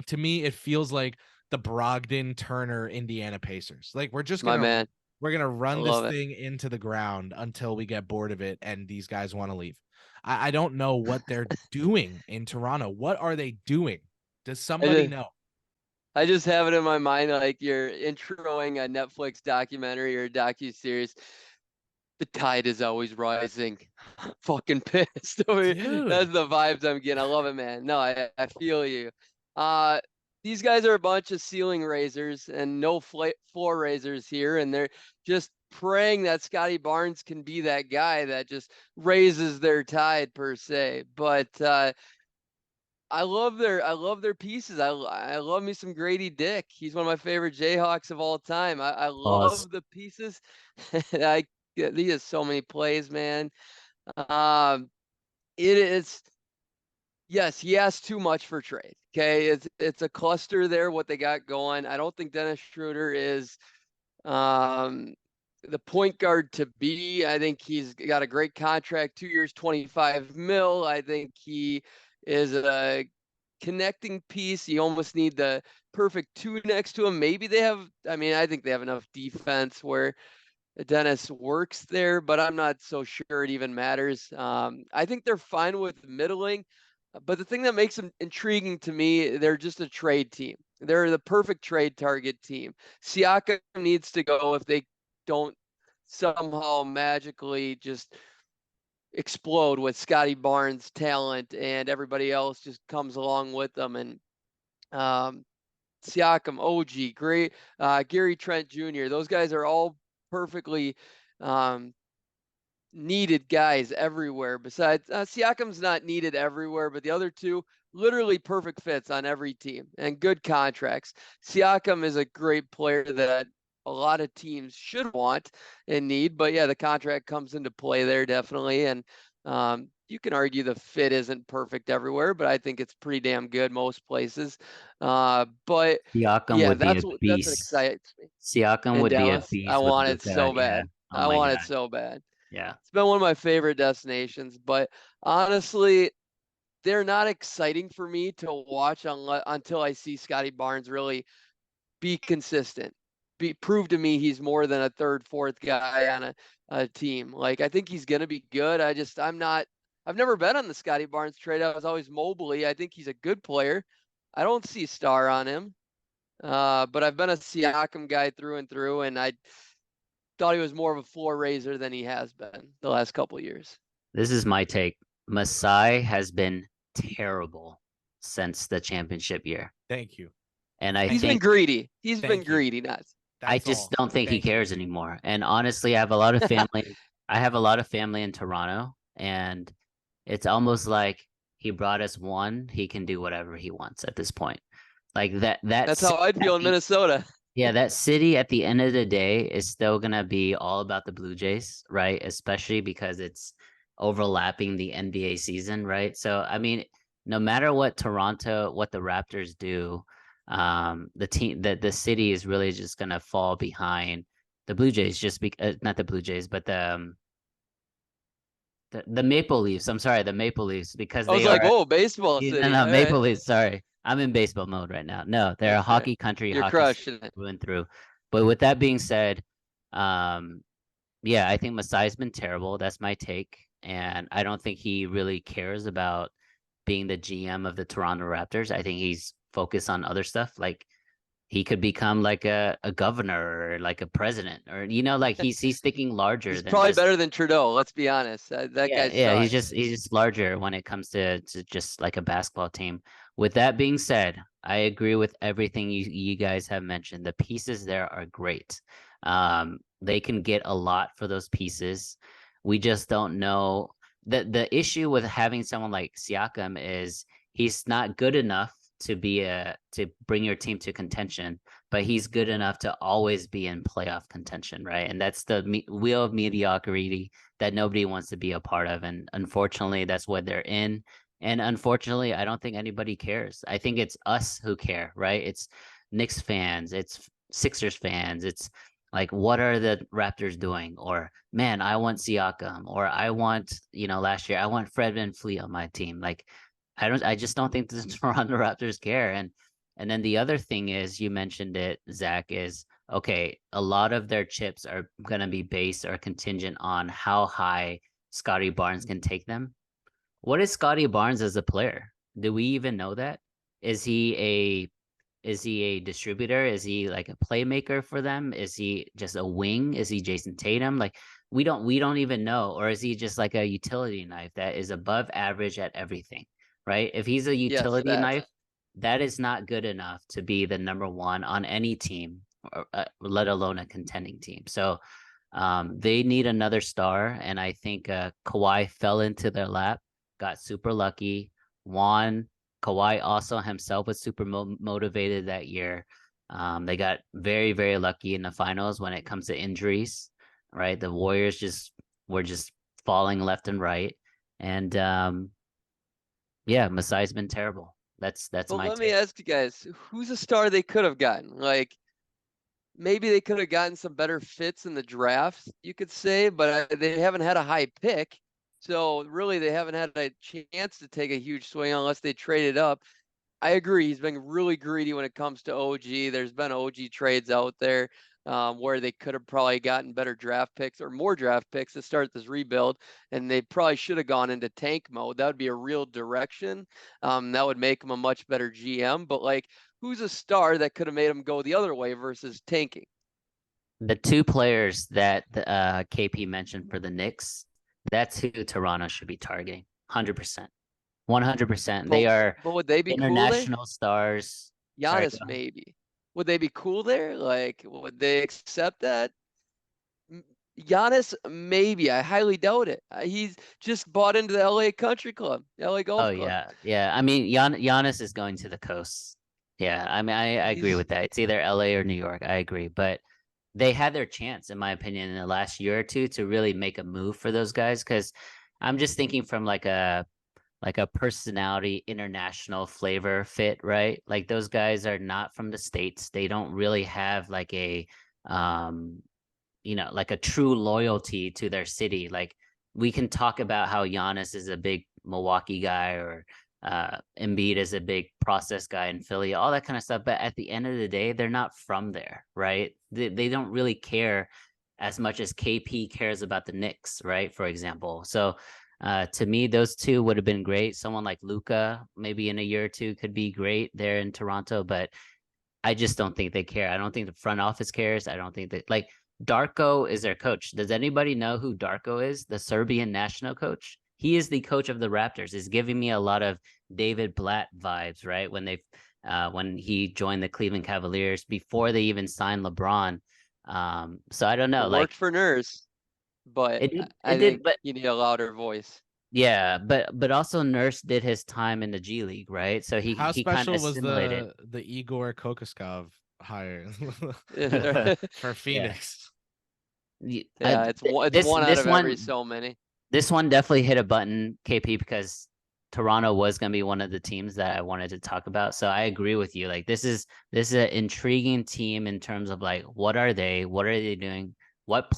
to me, it feels like the Brogdon, Turner, Indiana Pacers. Like we're gonna run this thing into the ground until we get bored of it and these guys want to leave. I don't know what they're doing in Toronto. What are they doing? Does somebody know? I just have it in my mind like you're introing a Netflix documentary or a docuseries. The tide is always rising. Fucking pissed. That's the vibes I'm getting. I love it, man. No, I feel you. These guys are a bunch of ceiling raisers and no floor raisers here, and they're just praying that Scotty Barnes can be that guy that just raises their tide per se. But I love their pieces. I love me some Grady Dick. He's one of my favorite Jayhawks of all time. I love the pieces. He has so many plays, man. It is, yes, he asked too much for trade. Okay, it's a cluster there, what they got going. I don't think Dennis Schroeder is the point guard to be. I think he's got a great contract, 2 years, $25 million. I think he is a connecting piece. You almost need the perfect two next to him. Maybe they have, I think they have enough defense where Dennis works there, but I'm not so sure it even matters. I think they're fine with middling, but the thing that makes them intriguing to me, they're just a trade team. They're the perfect trade target team. Siakam needs to go if they don't somehow magically just explode with Scotty Barnes' talent and everybody else just comes along with them. And Siakam, OG, great, Gary Trent Jr., those guys are all perfectly needed guys everywhere. Besides Siakam's not needed everywhere, but the other two literally perfect fits on every team and good contracts. Siakam is a great player that a lot of teams should want and need, but yeah, the contract comes into play there definitely. And you can argue the fit isn't perfect everywhere, but I think it's pretty damn good most places. But Siakam yeah, would that's be a what beast. excites me. Siakam would Dallas, be a beast. I with want it Luka, so yeah. bad. Oh I my want God. it so bad. Yeah. It's been one of my favorite destinations, but honestly, they're not exciting for me to watch until I see Scotty Barnes really be consistent. Prove to me he's more than a third, fourth guy on a team. Like, I think he's going to be good. I've never been on the Scotty Barnes trade. I was always Mobley. I think he's a good player. I don't see star on him. But I've been a Siakam guy through and through, and I thought he was more of a floor raiser than he has been the last couple of years. This is my take. Masai has been terrible since the championship year. Thank you. And He's been greedy. He's been greedy, That's I just don't think he cares anymore. And honestly, I have a lot of family. I have a lot of family in Toronto, and it's almost like he brought us one. He can do whatever he wants at this point. Like that's how I'd feel in Minnesota. Yeah, that city at the end of the day is still gonna be all about the Blue Jays, right? Especially because it's overlapping the NBA season, right? So I mean, no matter what the Raptors do, the city is really just gonna fall behind the Blue Jays, not the Blue Jays, but the Maple Leafs. I'm sorry, the Maple Leafs, because I was baseball city. No, Maple Leafs. Sorry, I'm in baseball mode right now. No, they're a hockey country. You're hockey crushing it through and through. But with that being said, yeah, I think Masai's been terrible. That's my take, and I don't think he really cares about being the GM of the Toronto Raptors. I think he's focused on other stuff. Like he could become like a governor or like a president, or like he's thinking larger. He's probably better than Trudeau. Let's be honest. That guy's he's just larger when it comes to just like a basketball team. With that being said, I agree with everything you guys have mentioned. The pieces there are great. They can get a lot for those pieces. We just don't know. The issue with having someone like Siakam is he's not good enough to bring your team to contention, but he's good enough to always be in playoff contention, right? And that's the wheel of mediocrity that nobody wants to be a part of. And unfortunately, that's what they're in. And unfortunately, I don't think anybody cares. I think it's us who care, right? It's Knicks fans, it's Sixers fans, it's like, what are the Raptors doing? Or, man, I want Siakam, or I want, last year I want Fred VanVleet on my team. Like, I just don't think the Toronto Raptors care. And then the other thing is, you mentioned it, Zach, is okay, a lot of their chips are gonna be based or contingent on how high Scotty Barnes can take them. What is Scotty Barnes as a player? Do we even know that? Is he a distributor? Is he like a playmaker for them? Is he just a wing? Is he Jason Tatum? Like, we don't even know. Or is he just like a utility knife that is above average at everything, right? If he's a Yes, utility facts. knife, that is not good enough to be the number one on any team, let alone a contending team. So they need another star, and I think Kawhi fell into their lap, got super lucky, won. Kawhi also himself was super motivated that year. They got very, very lucky in the finals when it comes to injuries, right? The Warriors were just falling left and right. And yeah, Masai's been terrible. That's But my let me take. ask you guys, who's a star they could have gotten? Like, maybe they could have gotten some better fits in the drafts, you could say, but they haven't had a high pick. So really, they haven't had a chance to take a huge swing unless they traded up. I agree. He's been really greedy when it comes to OG. There's been OG trades out there where they could have probably gotten better draft picks or more draft picks to start this rebuild, and they probably should have gone into tank mode. That would be a real direction. That would make him a much better GM. But like, who's a star that could have made him go the other way versus tanking? The two players that KP mentioned for the Knicks, that's who Toronto should be targeting. 100%. 100%. They But are but would they be cool there? international stars. Sorry, go Giannis, ahead. maybe. Would they be cool there? Like, would they accept that? Giannis, maybe. I highly doubt it. He's just bought into the LA Country Club, LA Oh Golf Club. yeah, yeah. I mean, Giannis is going to the coast. Yeah, I mean, I agree He's with that. It's either LA or New York. I agree, but they had their chance, in my opinion, in the last year or two to really make a move for those guys. Because I'm just thinking from like a personality, international flavor fit, right? Like those guys are not from the States. They don't really have like um, like a true loyalty to their city. Like we can talk about how Giannis is a big Milwaukee guy or Embiid is a big process guy in Philly, all that kind of stuff. But at the end of the day, they're not from there, right? They don't really care as much as KP cares about the Knicks, right? For example. So to me, those two would have been great. Someone like Luka, maybe in a year or two, could be great there in Toronto, but I just don't think they care. I don't think the front office cares. I don't think that like Darko is their coach. Does anybody know who Darko is? The Serbian national coach. He is the coach of the Raptors. Is giving me a lot of David Blatt vibes, right? When he joined the Cleveland Cavaliers before they even signed LeBron. So I don't it know. worked Like for Nurse, but it I did, think but you need a louder voice. yeah, but also Nurse did his time in the G League, right? So How he kind of special was assimilated. the Igor Kokoskov hire for Yeah. Phoenix? Yeah, it's This one out this of every one so many. this one definitely hit a button, KP, because Toronto was going to be one of the teams that I wanted to talk about. So I agree with you. Like this is an intriguing team in terms of like what are they? What are they doing? What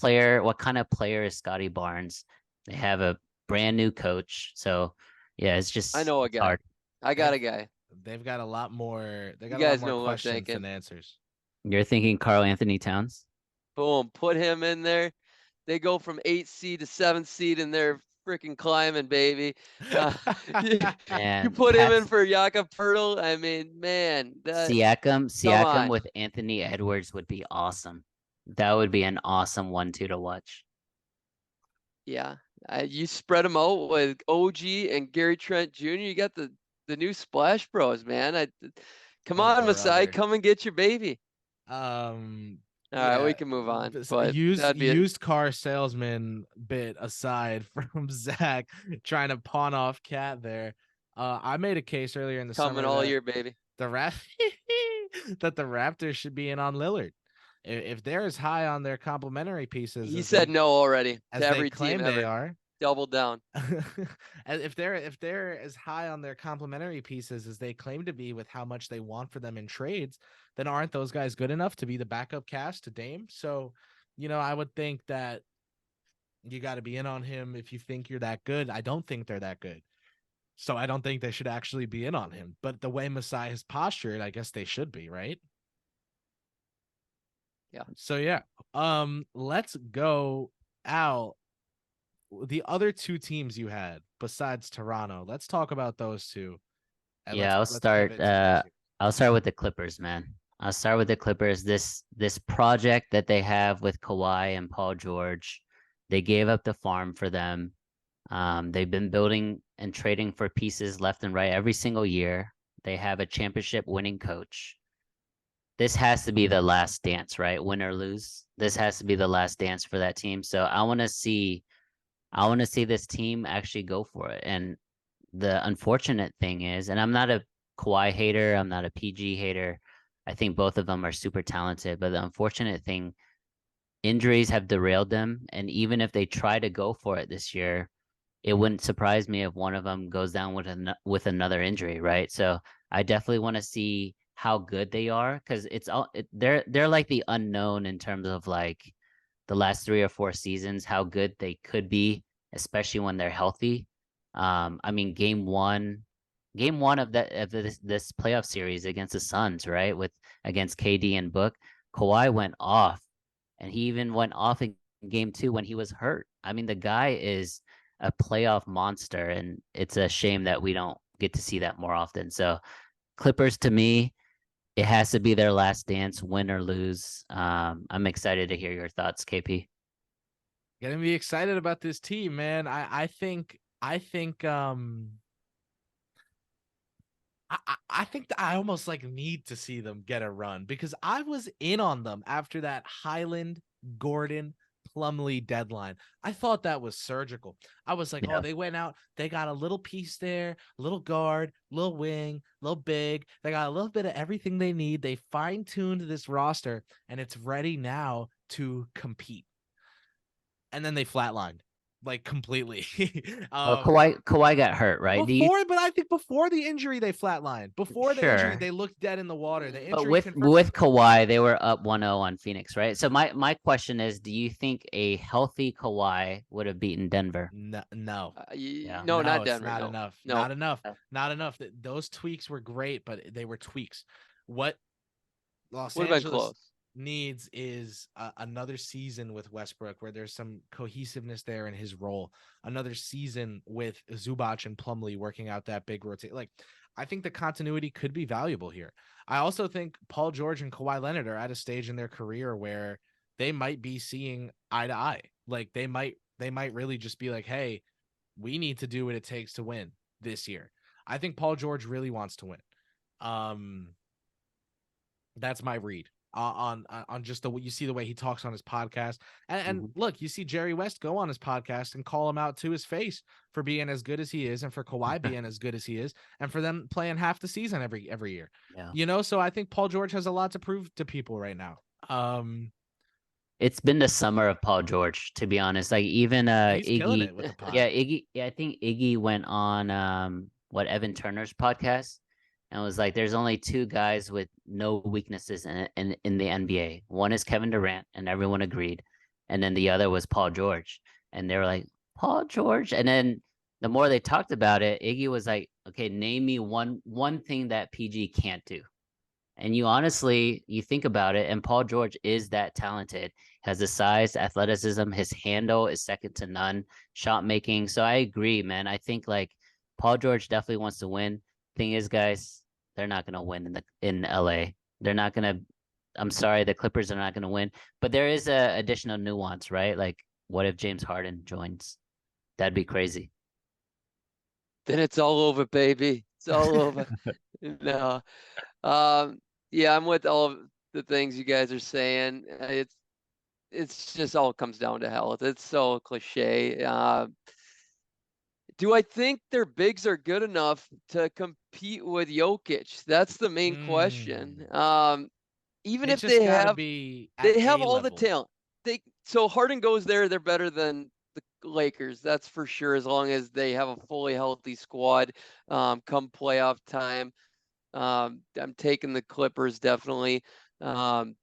kind of player is Scotty Barnes? They have a brand new coach. So yeah, I know a it's guy. hard. I got They've a guy. they've got a lot more. They You got a lot guys more know who I'm questions thinking. than answers. You're thinking Carl Anthony Towns? Boom, put him in there. They go from 8th seed to 7th seed and they're freaking climbing, baby. Uh, you, you And put him in Pat's for Jakob Pertl. I mean, man, come Siakam on. with Anthony Edwards would be awesome. That would be an awesome 1-2 to watch. Yeah. You spread them out with OG and Gary Trent Jr. You got the the new Splash Bros, man. Come Oh, on, Masai, brother. come and get your baby. All right, we Yeah, can move on. this But that'd be used car salesman bit aside from Zach trying to pawn off Cat there. I made a case earlier in the coming summer all that year, baby. that the Raptors should be in on Lillard. If they're as high on their complementary pieces He as said no already to they every team claim they ever. are, Doubled down. if they're as high on their complementary pieces as they claim to be with how much they want for them in trades, then aren't those guys good enough to be the backup cast to Dame? So, I would think that you got to be in on him if you think you're that good. I don't think they're that good. So I don't think they should actually be in on him. But the way Masai has postured, I guess they should be, right? Yeah. So yeah. Let's go out. The other two teams you had besides Toronto, let's talk about those two. And Yeah, let's pivot to this. I'll start with the Clippers, man. I'll start with the Clippers. This project that they have with Kawhi and Paul George, they gave up the farm for them. They've been building and trading for pieces left and right every single year. They have a championship winning coach. This has to be the last dance, right? Win or lose. This has to be the last dance for that team. So I want to see this team actually go for it. And the unfortunate thing is, and I'm not a Kawhi hater, I'm not a PG hater. I think both of them are super talented, but the unfortunate thing, injuries have derailed them. And even if they try to go for it this year, it wouldn't surprise me if one of them goes down with another injury, right? So I definitely want to see how good they are because they're like the unknown in terms of like the last 3 or 4 seasons, how good they could be, especially when they're healthy. I mean, game one of this playoff series against the Suns, right? Against KD and Book, Kawhi went off, and he even went off in game 2 when he was hurt. I mean, the guy is a playoff monster, and it's a shame that we don't get to see that more often. So, Clippers to me, it has to be their last dance, win or lose. I'm excited to hear your thoughts, KP. Gonna be excited about this team, man. I think that I almost like need to see them get a run because I was in on them after that Highland, Gordon, Plumlee deadline. I thought that was surgical. I was like, Yeah. they went out, they got a little piece there, little guard, little wing, little big. They got a little bit of everything they need. They fine-tuned this roster and it's ready now to compete. And then they flatlined like completely. Well, Kawhi got hurt, right? But I think before the injury, they flatlined. Before the injury, Sure. they looked dead in the water. The But injury with confirmed. Kawhi, they were up 1-0 on Phoenix, right? So my question is, do you think a healthy Kawhi would have beaten Denver? No. Yeah. No, not it's Denver. not No. enough. No. Not enough. Not enough. Those tweaks were great, but they were tweaks. What Los Would have been Angeles close. needs is another season with Westbrook where there's some cohesiveness there in his role. Another season with Zubac and Plumlee working out that big rotation. Like, I think the continuity could be valuable here. I also think Paul George and Kawhi Leonard are at a stage in their career where they might be seeing eye to eye. Like they might really just be like, hey, we need to do what it takes to win this year. I think Paul George really wants to win. That's my read on just you see the way he talks on his podcast. And look, you see Jerry West go on his podcast and call him out to his face for being as good as he is and for Kawhi being as good as he is and for them playing half the season every year. Yeah. So I think Paul George has a lot to prove to people right now. It's been the summer of Paul George, to be honest. Like even he's killing it with the pod. Iggy. Yeah, I think Iggy went on Evan Turner's podcast and was like, "There's only 2 guys with no weaknesses in the NBA. One is Kevin Durant, and everyone agreed, and then the other was Paul George." And they were like, "Paul George," and then the more they talked about it, Iggy was like, "Okay, name me one thing that PG can't do." And you think about it, and Paul George is that talented, has the size, athleticism, his handle is second to none, shot making. So I agree, man. I think like Paul George definitely wants to win. Thing is, guys, they're not gonna win in LA. They're not gonna. I'm sorry, the Clippers are not gonna win. But there is a additional nuance, right? Like, what if James Harden joins? That'd be crazy. Then it's all over, baby. It's all over. No. Yeah, I'm with all of the things you guys are saying. It's just all comes down to health. It's so cliche. Do I think their bigs are good enough to compete with Jokic? That's the main question. Even They if just got to be at they have a all the level. talent. So Harden goes there, they're better than the Lakers. That's for sure. As long as they have a fully healthy squad, come playoff time. I'm taking the Clippers definitely. But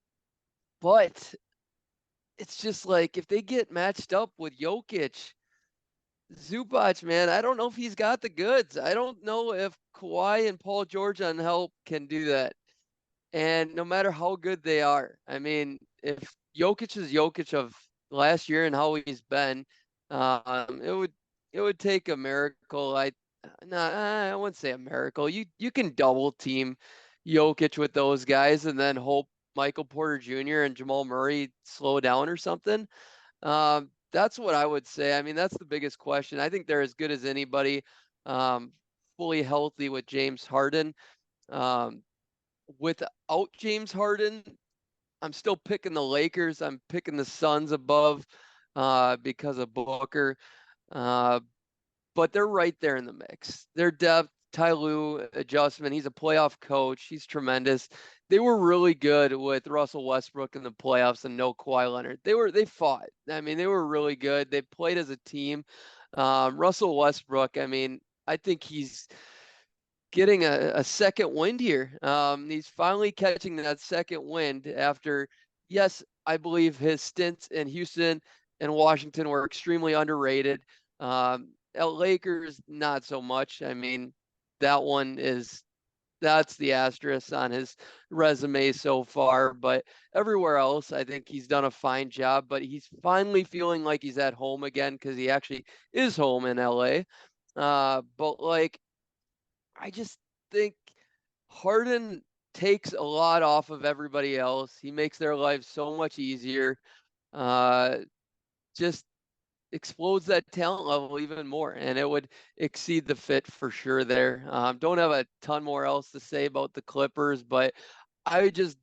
it's just like if they get matched up with Jokic, Zubac, man, I don't know if he's got the goods. I don't know if Kawhi and Paul George on help can do that. And no matter how good they are, I mean, if Jokic is Jokic of last year and how he's been, it would take a miracle. I wouldn't say a miracle. You can double team Jokic with those guys and then hope Michael Porter Jr. and Jamal Murray slow down or something. That's what I would say. I mean, that's the biggest question. I think they're as good as anybody, fully healthy with James Harden. Without James Harden, I'm still picking the Lakers. I'm picking the Suns above because of Booker. But they're right there in the mix. Their depth, Ty Lue adjustment. He's a playoff coach. He's tremendous. They were really good with Russell Westbrook in the playoffs and no Kawhi Leonard. They fought. I mean, they were really good. They played as a team. Russell Westbrook, I mean, I think he's getting a second wind here. He's finally catching that second wind after, yes, I believe his stints in Houston and Washington were extremely underrated. Lakers, not so much. I mean, that's the asterisk on his resume so far. But everywhere else, I think he's done a fine job. But he's finally feeling like he's at home again because he actually is home in LA. But like, I just think Harden takes a lot off of everybody else. He makes their lives so much easier. Just explodes that talent level even more, and it would exceed the fit for sure there. Don't have a ton more else to say about the Clippers, but I just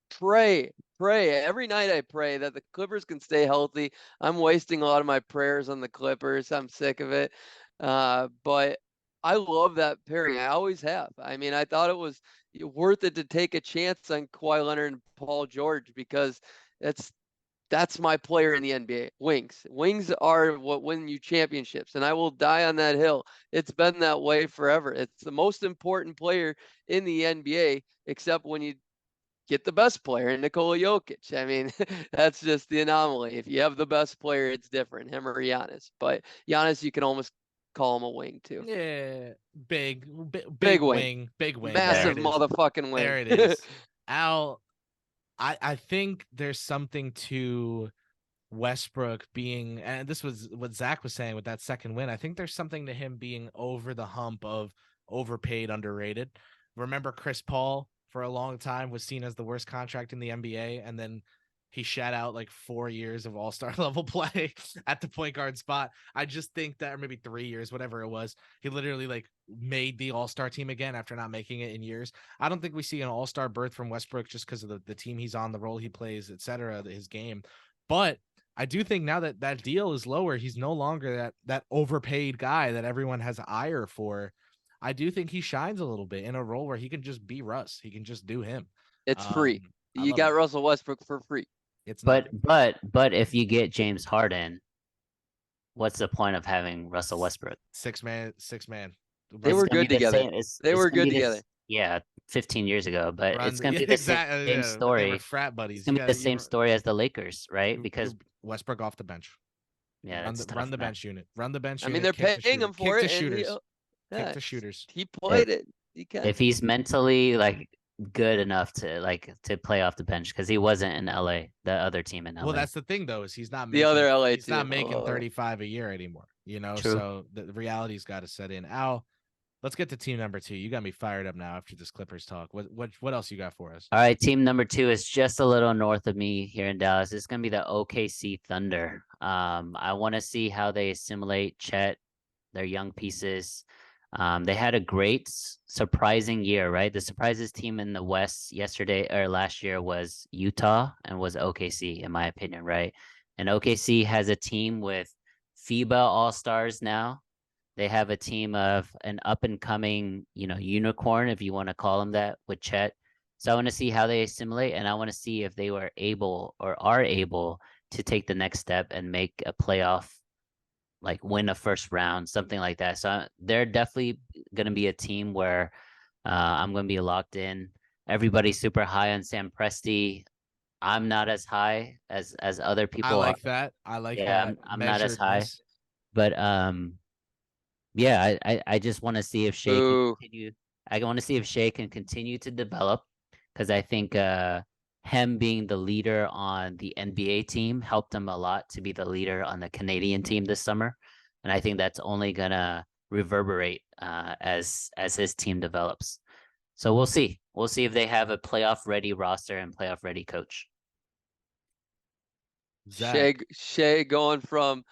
pray every night. I pray that the Clippers can stay healthy. I'm wasting a lot of my prayers on the Clippers. I'm sick of it. But I love that pairing. I always have. I mean, I thought it was worth it to take a chance on Kawhi Leonard and Paul George because that's my player in the NBA. Wings are what win you championships, and I will die on that hill. It's been that way forever. It's the most important player in the NBA, except when you get the best player in Nikola Jokic. I mean, that's just the anomaly. If you have the best player, it's different, him or Giannis. But Giannis, you can almost call him a wing too. Yeah, big Big wing. Massive motherfucking wing. There it is. Al, I think there's something to Westbrook being, and this was what Zach was saying with that second win. I think there's something to him being over the hump of overpaid, underrated. Remember, Chris Paul for a long time was seen as the worst contract in the NBA, and then he shat out like 4 years of all-star level play at the point guard spot. I just think that, or maybe 3 years, whatever it was, he literally like made the all-star team again after not making it in years. I don't think we see an all-star berth from Westbrook just because of the team he's on, the role he plays, etc., his game. But I do think now that that deal is lower, he's no longer that overpaid guy that everyone has ire for. I do think he shines a little bit in a role where he can just be Russ. He can just do him. It's free. You love got it. Russell Westbrook for free. It's But not. but if you get James Harden, what's the point of having Russell Westbrook? Six man. They It's were gonna good be the together. same. They It's were gonna good be together. yeah, 15 years ago, but it's gonna be the exactly. same Yeah, they were story. frat buddies. It's gonna be the same story as the Lakers, right? Because Westbrook off the bench. yeah, it's tough, Run the man. bench unit. Run the bench I unit. mean, they're paying him for Kick the it, and shooters. Kick yeah, the shooters. he played it. He can. If he's mentally like good enough to play off the bench, because he wasn't in LA, the other team in LA. Well, that's the thing though, is he's not The making other LA he's not team. making 35 a year anymore. You know, True. so the reality's got to set in. Al, let's get to team number 2. You got me fired up now after this Clippers talk. What else you got for us? All right, team number 2 is just a little north of me here in Dallas. It's gonna be the OKC Thunder. I want to see how they assimilate Chet, their young pieces. They had a great surprising year, right? The surprises team in the West yesterday or last year was Utah and was OKC, in my opinion, right? And OKC has a team with FIBA All-Stars now. They have a team of an up and coming, unicorn, if you want to call him that, with Chet. So I want to see how they assimilate, and I want to see if they were able or are able to take the next step and make a playoff, like win a first round, something like that. So they're definitely going to be a team where I'm going to be locked in. Everybody's super high on Sam Presti. I'm not as high as other I people are. like that. I like Yeah, that I'm not as high, measuredness. but yeah, I just want to see if Shea can Boo. continue. I want to see if Shea can continue to develop, because I think him being the leader on the NBA team helped him a lot to be the leader on the Canadian team this summer, and I think that's only gonna reverberate as his team develops. So we'll see. We'll see if they have a playoff ready roster and playoff ready coach. Zach. Shea going from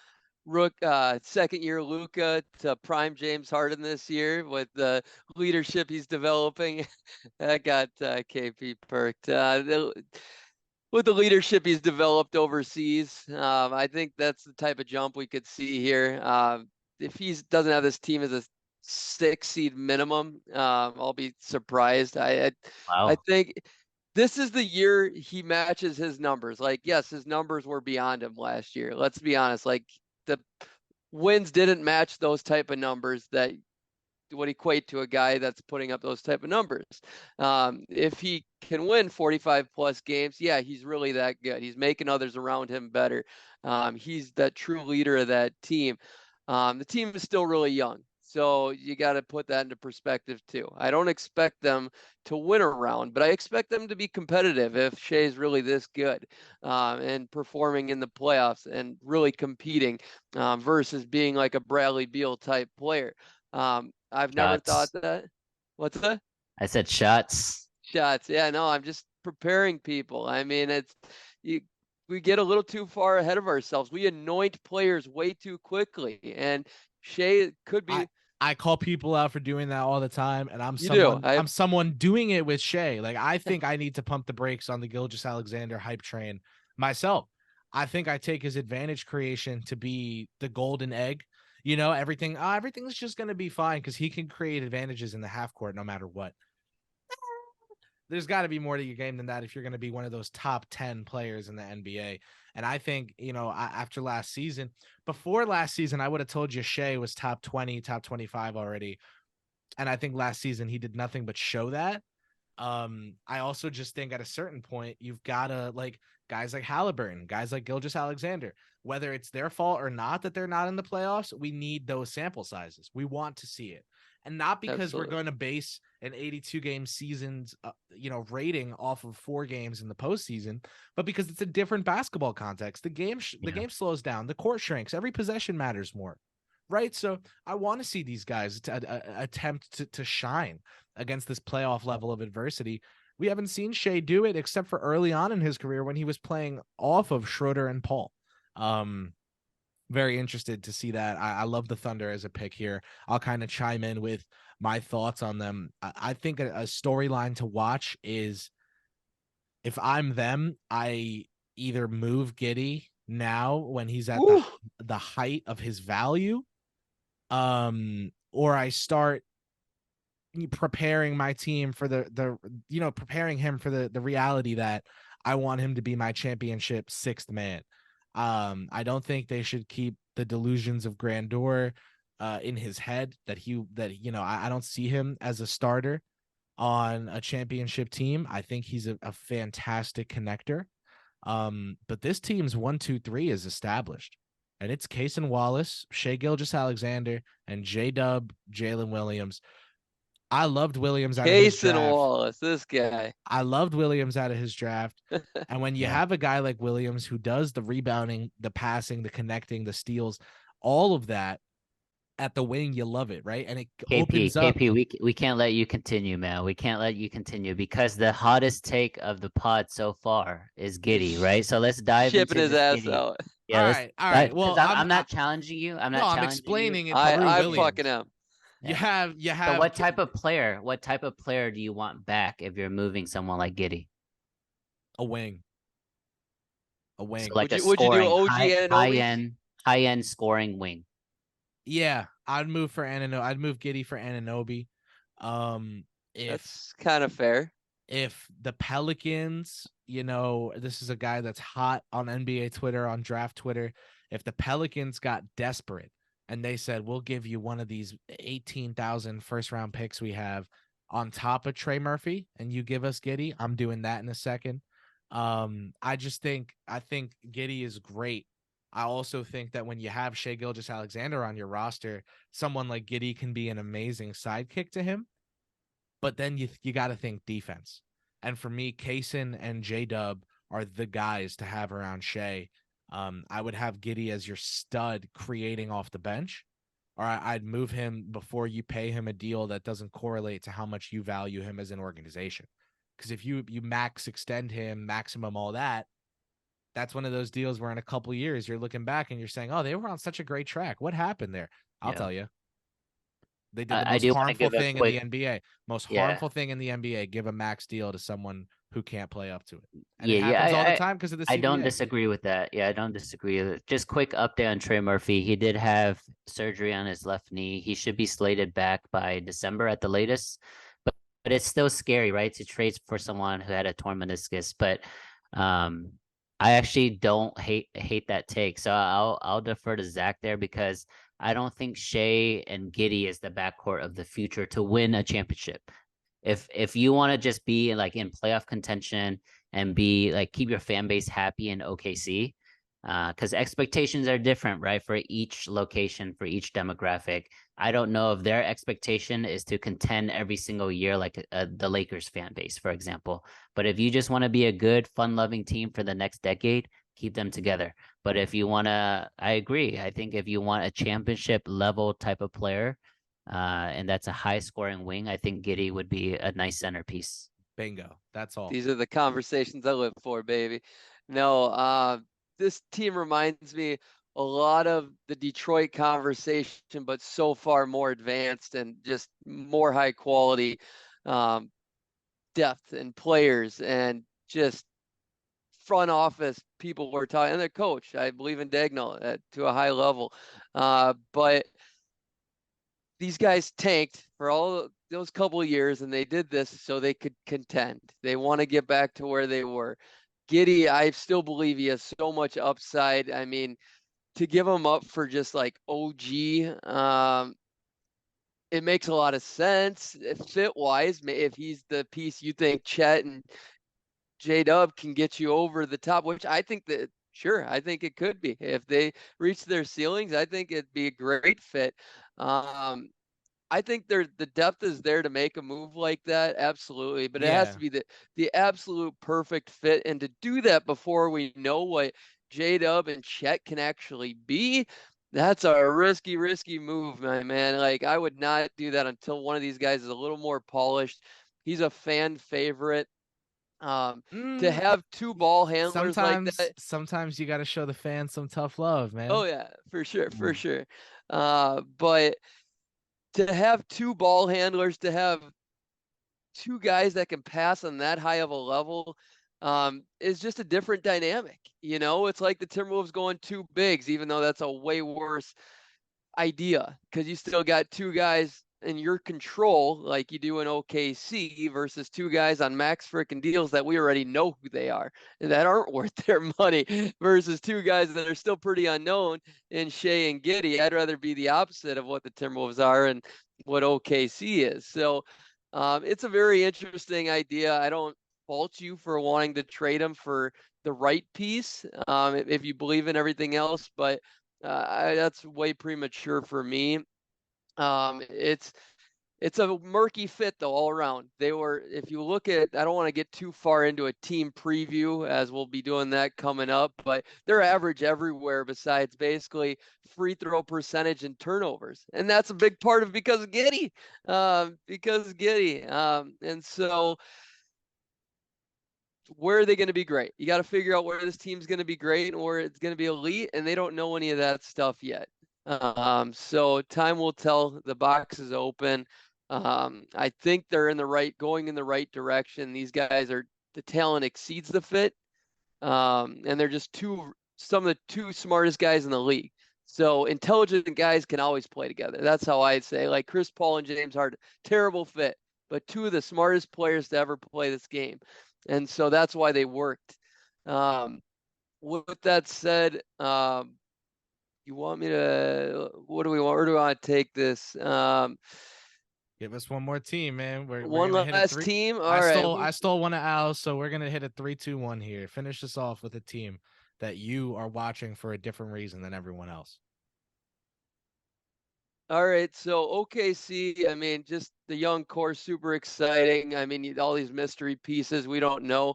second year Luka to prime James Harden this year with the leadership he's developing. That got KP perked. With the leadership he's developed overseas, I think that's the type of jump we could see here. If he doesn't have this team as a 6 seed minimum, I'll be surprised. I Wow. think this is the year he matches his numbers. Like, yes, his numbers were beyond him last year. Let's be honest. Like, the wins didn't match those type of numbers that would equate to a guy that's putting up those type of numbers. If he can win 45 plus games, yeah, he's really that good. He's making others around him better. He's that true leader of that team. The team is still really young, so you got to put that into perspective too. I don't expect them to win a round, but I expect them to be competitive if Shea's really this good and performing in the playoffs and really competing versus being like a Bradley Beal type player. I've never thought Shots. that. What's that? I said shots. Shots. Yeah, no, I'm just preparing people. I mean, we get a little too far ahead of ourselves. We anoint players way too quickly, and Shea could be. I call people out for doing that all the time, and I'm You someone doing it with Shea. Like, I think I need to pump the brakes on the Gilgeous-Alexander hype train myself. I think I take his advantage creation to be the golden egg. Everything's just going to be fine because he can create advantages in the half court no matter what. There's got to be more to your game than that if you're going to be one of those top 10 players in the NBA. And I think, after before last season, I would have told you Shea was top 20, top 25 already. And I think last season he did nothing but show that. I also just think at a certain point, you've got to, like, guys like Halliburton, guys like Gilgeous-Alexander, whether it's their fault or not that they're not in the playoffs, we need those sample sizes. We want to see it. And not because we're going to base an 82 game season's, rating off of 4 games in the postseason, but because it's a different basketball context. The game slows down, the court shrinks, every possession matters more, right? So I want to see these guys attempt to shine against this playoff level of adversity. We haven't seen Shea do it except for early on in his career when he was playing off of Schroeder and Paul. Very interested to see that. I love the Thunder as a pick here. I'll kind of chime in with my thoughts on them. I think a storyline to watch is, if I'm them, I either move Giddey now when he's at the height of his value, or I start preparing my team for preparing him for the reality that I want him to be my championship 6th man. I don't think they should keep the delusions of grandeur in his head I don't see him as a starter on a championship team. I think he's a fantastic connector. But this team's 1, 2, 3 is established, and it's Cason Wallace, Shai Gilgeous-Alexander, and J-Dub, Jalen Williams. I loved Williams out of his draft. Cason Wallace, this guy. I loved Williams out of his draft. And when you have a guy like Williams who does the rebounding, the passing, the connecting, the steals, all of that at the wing, you love it, right? And it opens up. KP, we can't let you continue, man. We can't let you continue because the hottest take of the pod so far is Giddey, right? So let's dive Chipping into his ass Giddey. out. Yeah, all right. Well, I'm not challenging you. I'm explaining it. I'm fucking him. You Yeah. have But what type of player? What type of player do you want back if you're moving someone like Giddey? a wing, a So wing. like a Would you do scoring OG Anunoby? high end scoring wing. Yeah, I'd move for Anunoby. I'd move Giddey for Anunoby. Um, if That's kind of fair. if the Pelicans, this is a guy that's hot on NBA Twitter, on draft Twitter. If the Pelicans got desperate and they said, we'll give you one of these 18,000 first round picks we have on top of Trey Murphy and you give us Giddey, I'm doing that in a second. I think Giddey is great. I also think that when you have Shai Gilgeous-Alexander on your roster, someone like Giddey can be an amazing sidekick to him. But then you got to think defense. And for me, Kaysen and J-Dub are the guys to have around Shai. I would have Giddey as your stud creating off the bench, or I'd move him before you pay him a deal that doesn't correlate to how much you value him as an organization. Because if you max extend him, maximum all that, that's one of those deals where in a couple of years you're looking back and you're saying, oh, they were on such a great track. What happened there? I'll Yeah. tell you. They did the I most do want to harmful give a thing in the quick NBA. Most yeah. harmful thing in the NBA, give a max deal to someone who can't play up to it. And it Yeah, happens all the yeah. time because of the I don't CBA. disagree with that. Yeah, I don't disagree with it. Just quick update on Trey Murphy. He did have surgery on his left knee. He should be slated back by December at the latest. But it's still scary, right? To trade for someone who had a torn meniscus. But I actually don't hate that take. So I'll defer to Zach there because I don't think Shea and Giddey is the backcourt of the future to win a championship. If you want to just be like in playoff contention and be like keep your fan base happy in OKC, because expectations are different, right? For each location, for each demographic. I don't know if their expectation is to contend every single year, like the Lakers fan base, for example. But if you just want to be a good, fun-loving team for the next decade, keep them together. But if you want to, I agree. I think if you want a championship level type of player, and that's a high scoring wing, I think Giddey would be a nice centerpiece. Bingo. That's all. These are the conversations I live for, baby. No, this team reminds me a lot of the Detroit conversation, but so far more advanced and just more high quality depth and players and just front office people were talking, and the coach. I believe in Dagnall to a high level. But these guys tanked for all those couple of years, and they did this so they could contend. They want to get back to where they were. Giddey, I still believe he has so much upside. I mean, to give him up for just like OG, it makes a lot of sense fit wise. If he's the piece you think Chet and J-Dub can get you over the top, which I think that sure, I think it could be. If they reach their ceilings, I think it'd be a great fit. I think the depth is there to make a move like that, absolutely. But it has Yeah. to be the absolute perfect fit. And to do that before we know what J-Dub and Chet can actually be, that's a risky move, my man. Like I would not do that until one of these guys is a little more polished. He's a fan favorite. To have two ball handlers like that. Sometimes you got to show the fans some tough love, man. Oh yeah, for sure. But to have two ball handlers, to have two guys that can pass on that high of a level, is just a different dynamic. It's like the Timberwolves going two bigs, even though that's a way worse idea because you still got two guys in your control like you do in OKC versus two guys on max frickin' deals that we already know who they are and that aren't worth their money versus two guys that are still pretty unknown in Shea and Giddey. I'd rather be the opposite of what the Timberwolves are and what OKC is. So it's a very interesting idea. I don't fault you for wanting to trade him for the right piece if you believe in everything else, but that's way premature for me. It's a murky fit though all around. If you look at, I don't want to get too far into a team preview as we'll be doing that coming up, but they're average everywhere besides basically free throw percentage and turnovers, and that's a big part of because of Giddey, and so. Where are they going to be great? You got to figure out where this team's going to be great and where it's going to be elite, and they don't know any of that stuff yet. So time will tell. The box is open. I think they're going in the right direction. These guys the talent exceeds the fit. And they're just some of the two smartest guys in the league. So intelligent guys can always play together. That's how I'd say. Like Chris Paul and James Harden, terrible fit, but two of the smartest players to ever play this game. And so that's why they worked. With that said, you want me to, where do we want to take this? Give us one more team, man. We're One gonna hit a last three. team. All I right. stole one of Al's, so we're gonna hit a 3-2-1 here. Finish this off with a team that you are watching for a different reason than everyone else. All right, so OKC, I mean, just the young core, super exciting. I mean, all these mystery pieces we don't know.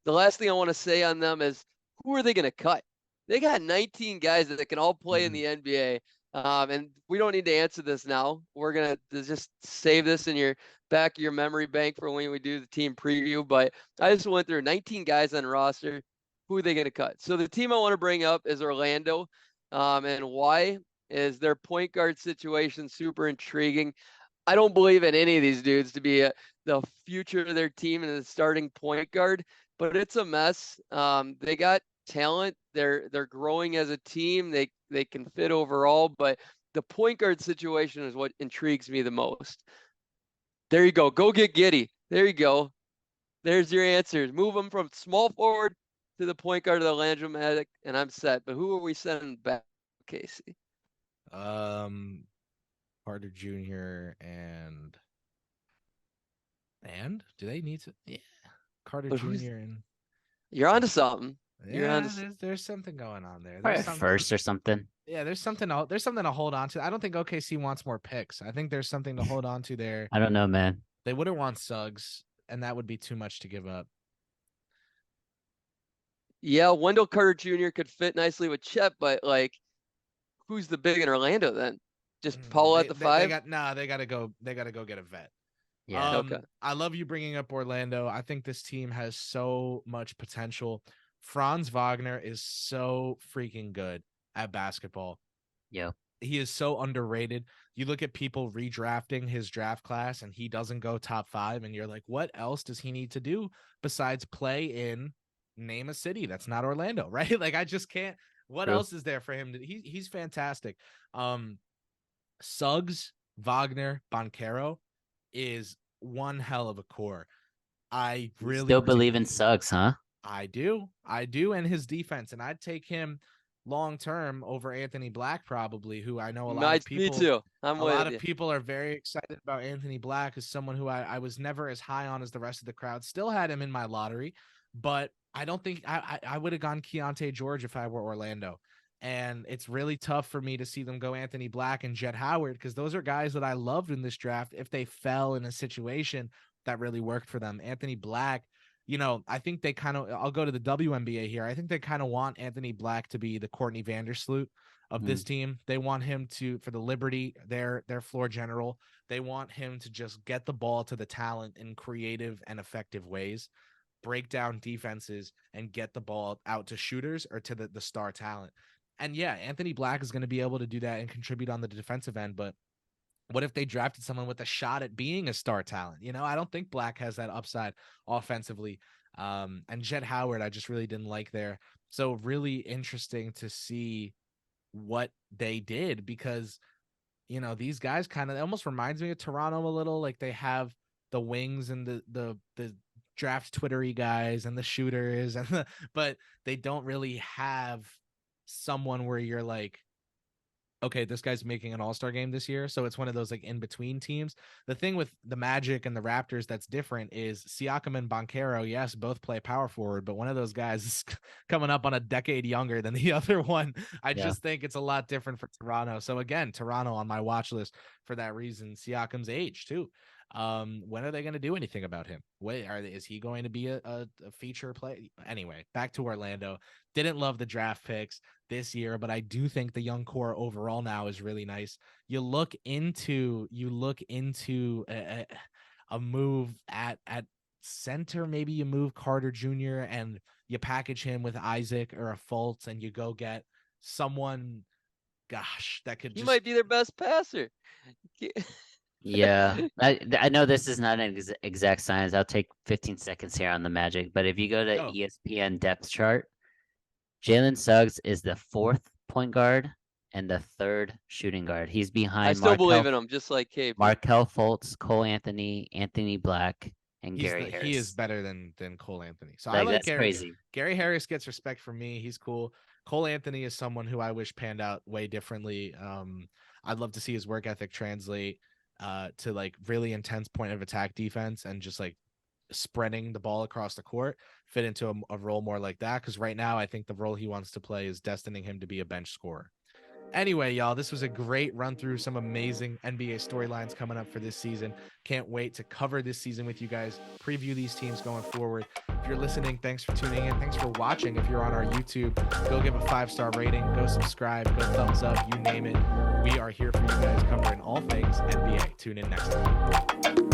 The last thing I want to say on them is, who are they going to cut? They got 19 guys that can all play in the NBA, and we don't need to answer this now. We're going to just save this in your back of your memory bank for when we do the team preview. But I just went through 19 guys on the roster. Who are they going to cut? So the team I want to bring up is Orlando, and why? Is their point guard situation super intriguing. I don't believe in any of these dudes to be the future of their team and the starting point guard, but it's a mess. They got talent. They're growing as a team. They can fit overall, but the point guard situation is what intrigues me the most. There you go. Go get Giddy. There you go. There's your answers. Move them from small forward to the point guard of the Landromatic, and I'm set. But who are we sending back, Casey? Carter Jr. and do they need to? Yeah, Carter Jr. and you're onto something. Yeah, there's something going on there. There's first or something. Yeah, there's something to hold on to. I don't think OKC wants more picks. I think there's something to hold on to there. I don't know, man. They wouldn't want Suggs, and that would be too much to give up. Yeah, Wendell Carter Jr. could fit nicely with Chet, but like, who's the big in Orlando then? Just Paul at the 5? They gotta go get a vet. Yeah. Okay. I love you bringing up Orlando. I think this team has so much potential. Franz Wagner is so freaking good at basketball. Yeah. He is so underrated. You look at people redrafting his draft class and he doesn't go top 5, and you're like, what else does he need to do besides play in, name a city that's not Orlando, right? Like, I just can't. What True. else is there for him? He's fantastic. Suggs, Wagner, Banchero is one hell of a core. I really still believe in Suggs, huh? I do, and his defense, and I'd take him long term over Anthony Black, probably, who I know a lot of people. Me too. A lot of people are very excited about Anthony Black as someone who I was never as high on as the rest of the crowd. Still had him in my lottery, but I don't think I would have gone Keontae George if I were Orlando. And it's really tough for me to see them go Anthony Black and Jet Howard, because those are guys that I loved in this draft if they fell in a situation that really worked for them. Anthony Black, I think they I'll go to the WNBA here. I think they kind of want Anthony Black to be the Courtney Vandersloot of this team. They want him for the Liberty, their floor general. They want him to just get the ball to the talent in creative and effective ways, break down defenses, and get the ball out to shooters or to the star talent. And yeah, Anthony Black is going to be able to do that and contribute on the defensive end. But what if they drafted someone with a shot at being a star talent? I don't think Black has that upside offensively. And Jet Howard, I just really didn't like there. So really interesting to see what they did, because, these guys it almost reminds me of Toronto a little. Like, they have the wings and the draft Twittery guys and the shooters, but they don't really have someone where you're like, okay, this guy's making an all-star game this year. So it's one of those like in-between teams. The thing with the Magic and the Raptors that's different is Siakam and Banchero, yes, both play power forward, but one of those guys is coming up on a decade younger than the other one. I just think it's a lot different for Toronto. So again, Toronto on my watch list for that reason. Siakam's age too. When are they going to do anything about him? Is he going to be a feature play? Anyway, back to Orlando. Didn't love the draft picks this year, but I do think the young core overall now is really nice. You look into a move at center. Maybe you move Carter Jr. and you package him with Isaac or a Fultz, and you go get someone gosh, that could He just might be their best passer. Yeah, I know this is not an exact science. I'll take 15 seconds here on the Magic, but if you go to go. ESPN depth chart, Jalen Suggs is the 4th point guard and the 3rd shooting guard. He's I behind still believe in him, just like KP. Markelle Fultz, Cole Anthony, Anthony Black, and Gary Harris. He is better than Cole Anthony. So Like, I like that's Gary. crazy. Gary Harris gets respect from me. He's cool. Cole Anthony is someone who I wish panned out way differently. I'd love to see his work ethic translate to like really intense point of attack defense and just like spreading the ball across the court, fit into a role more like that. Because right now, I think the role he wants to play is destining him to be a bench scorer. Anyway, y'all, this was a great run through some amazing NBA storylines coming up for this season. Can't wait to cover this season with you guys, preview these teams going forward. If you're listening, thanks for tuning in. Thanks for watching. If you're on our YouTube, go give a 5-star rating, go subscribe, go thumbs up, you name it. We are here for you guys covering all things NBA. Tune in next time.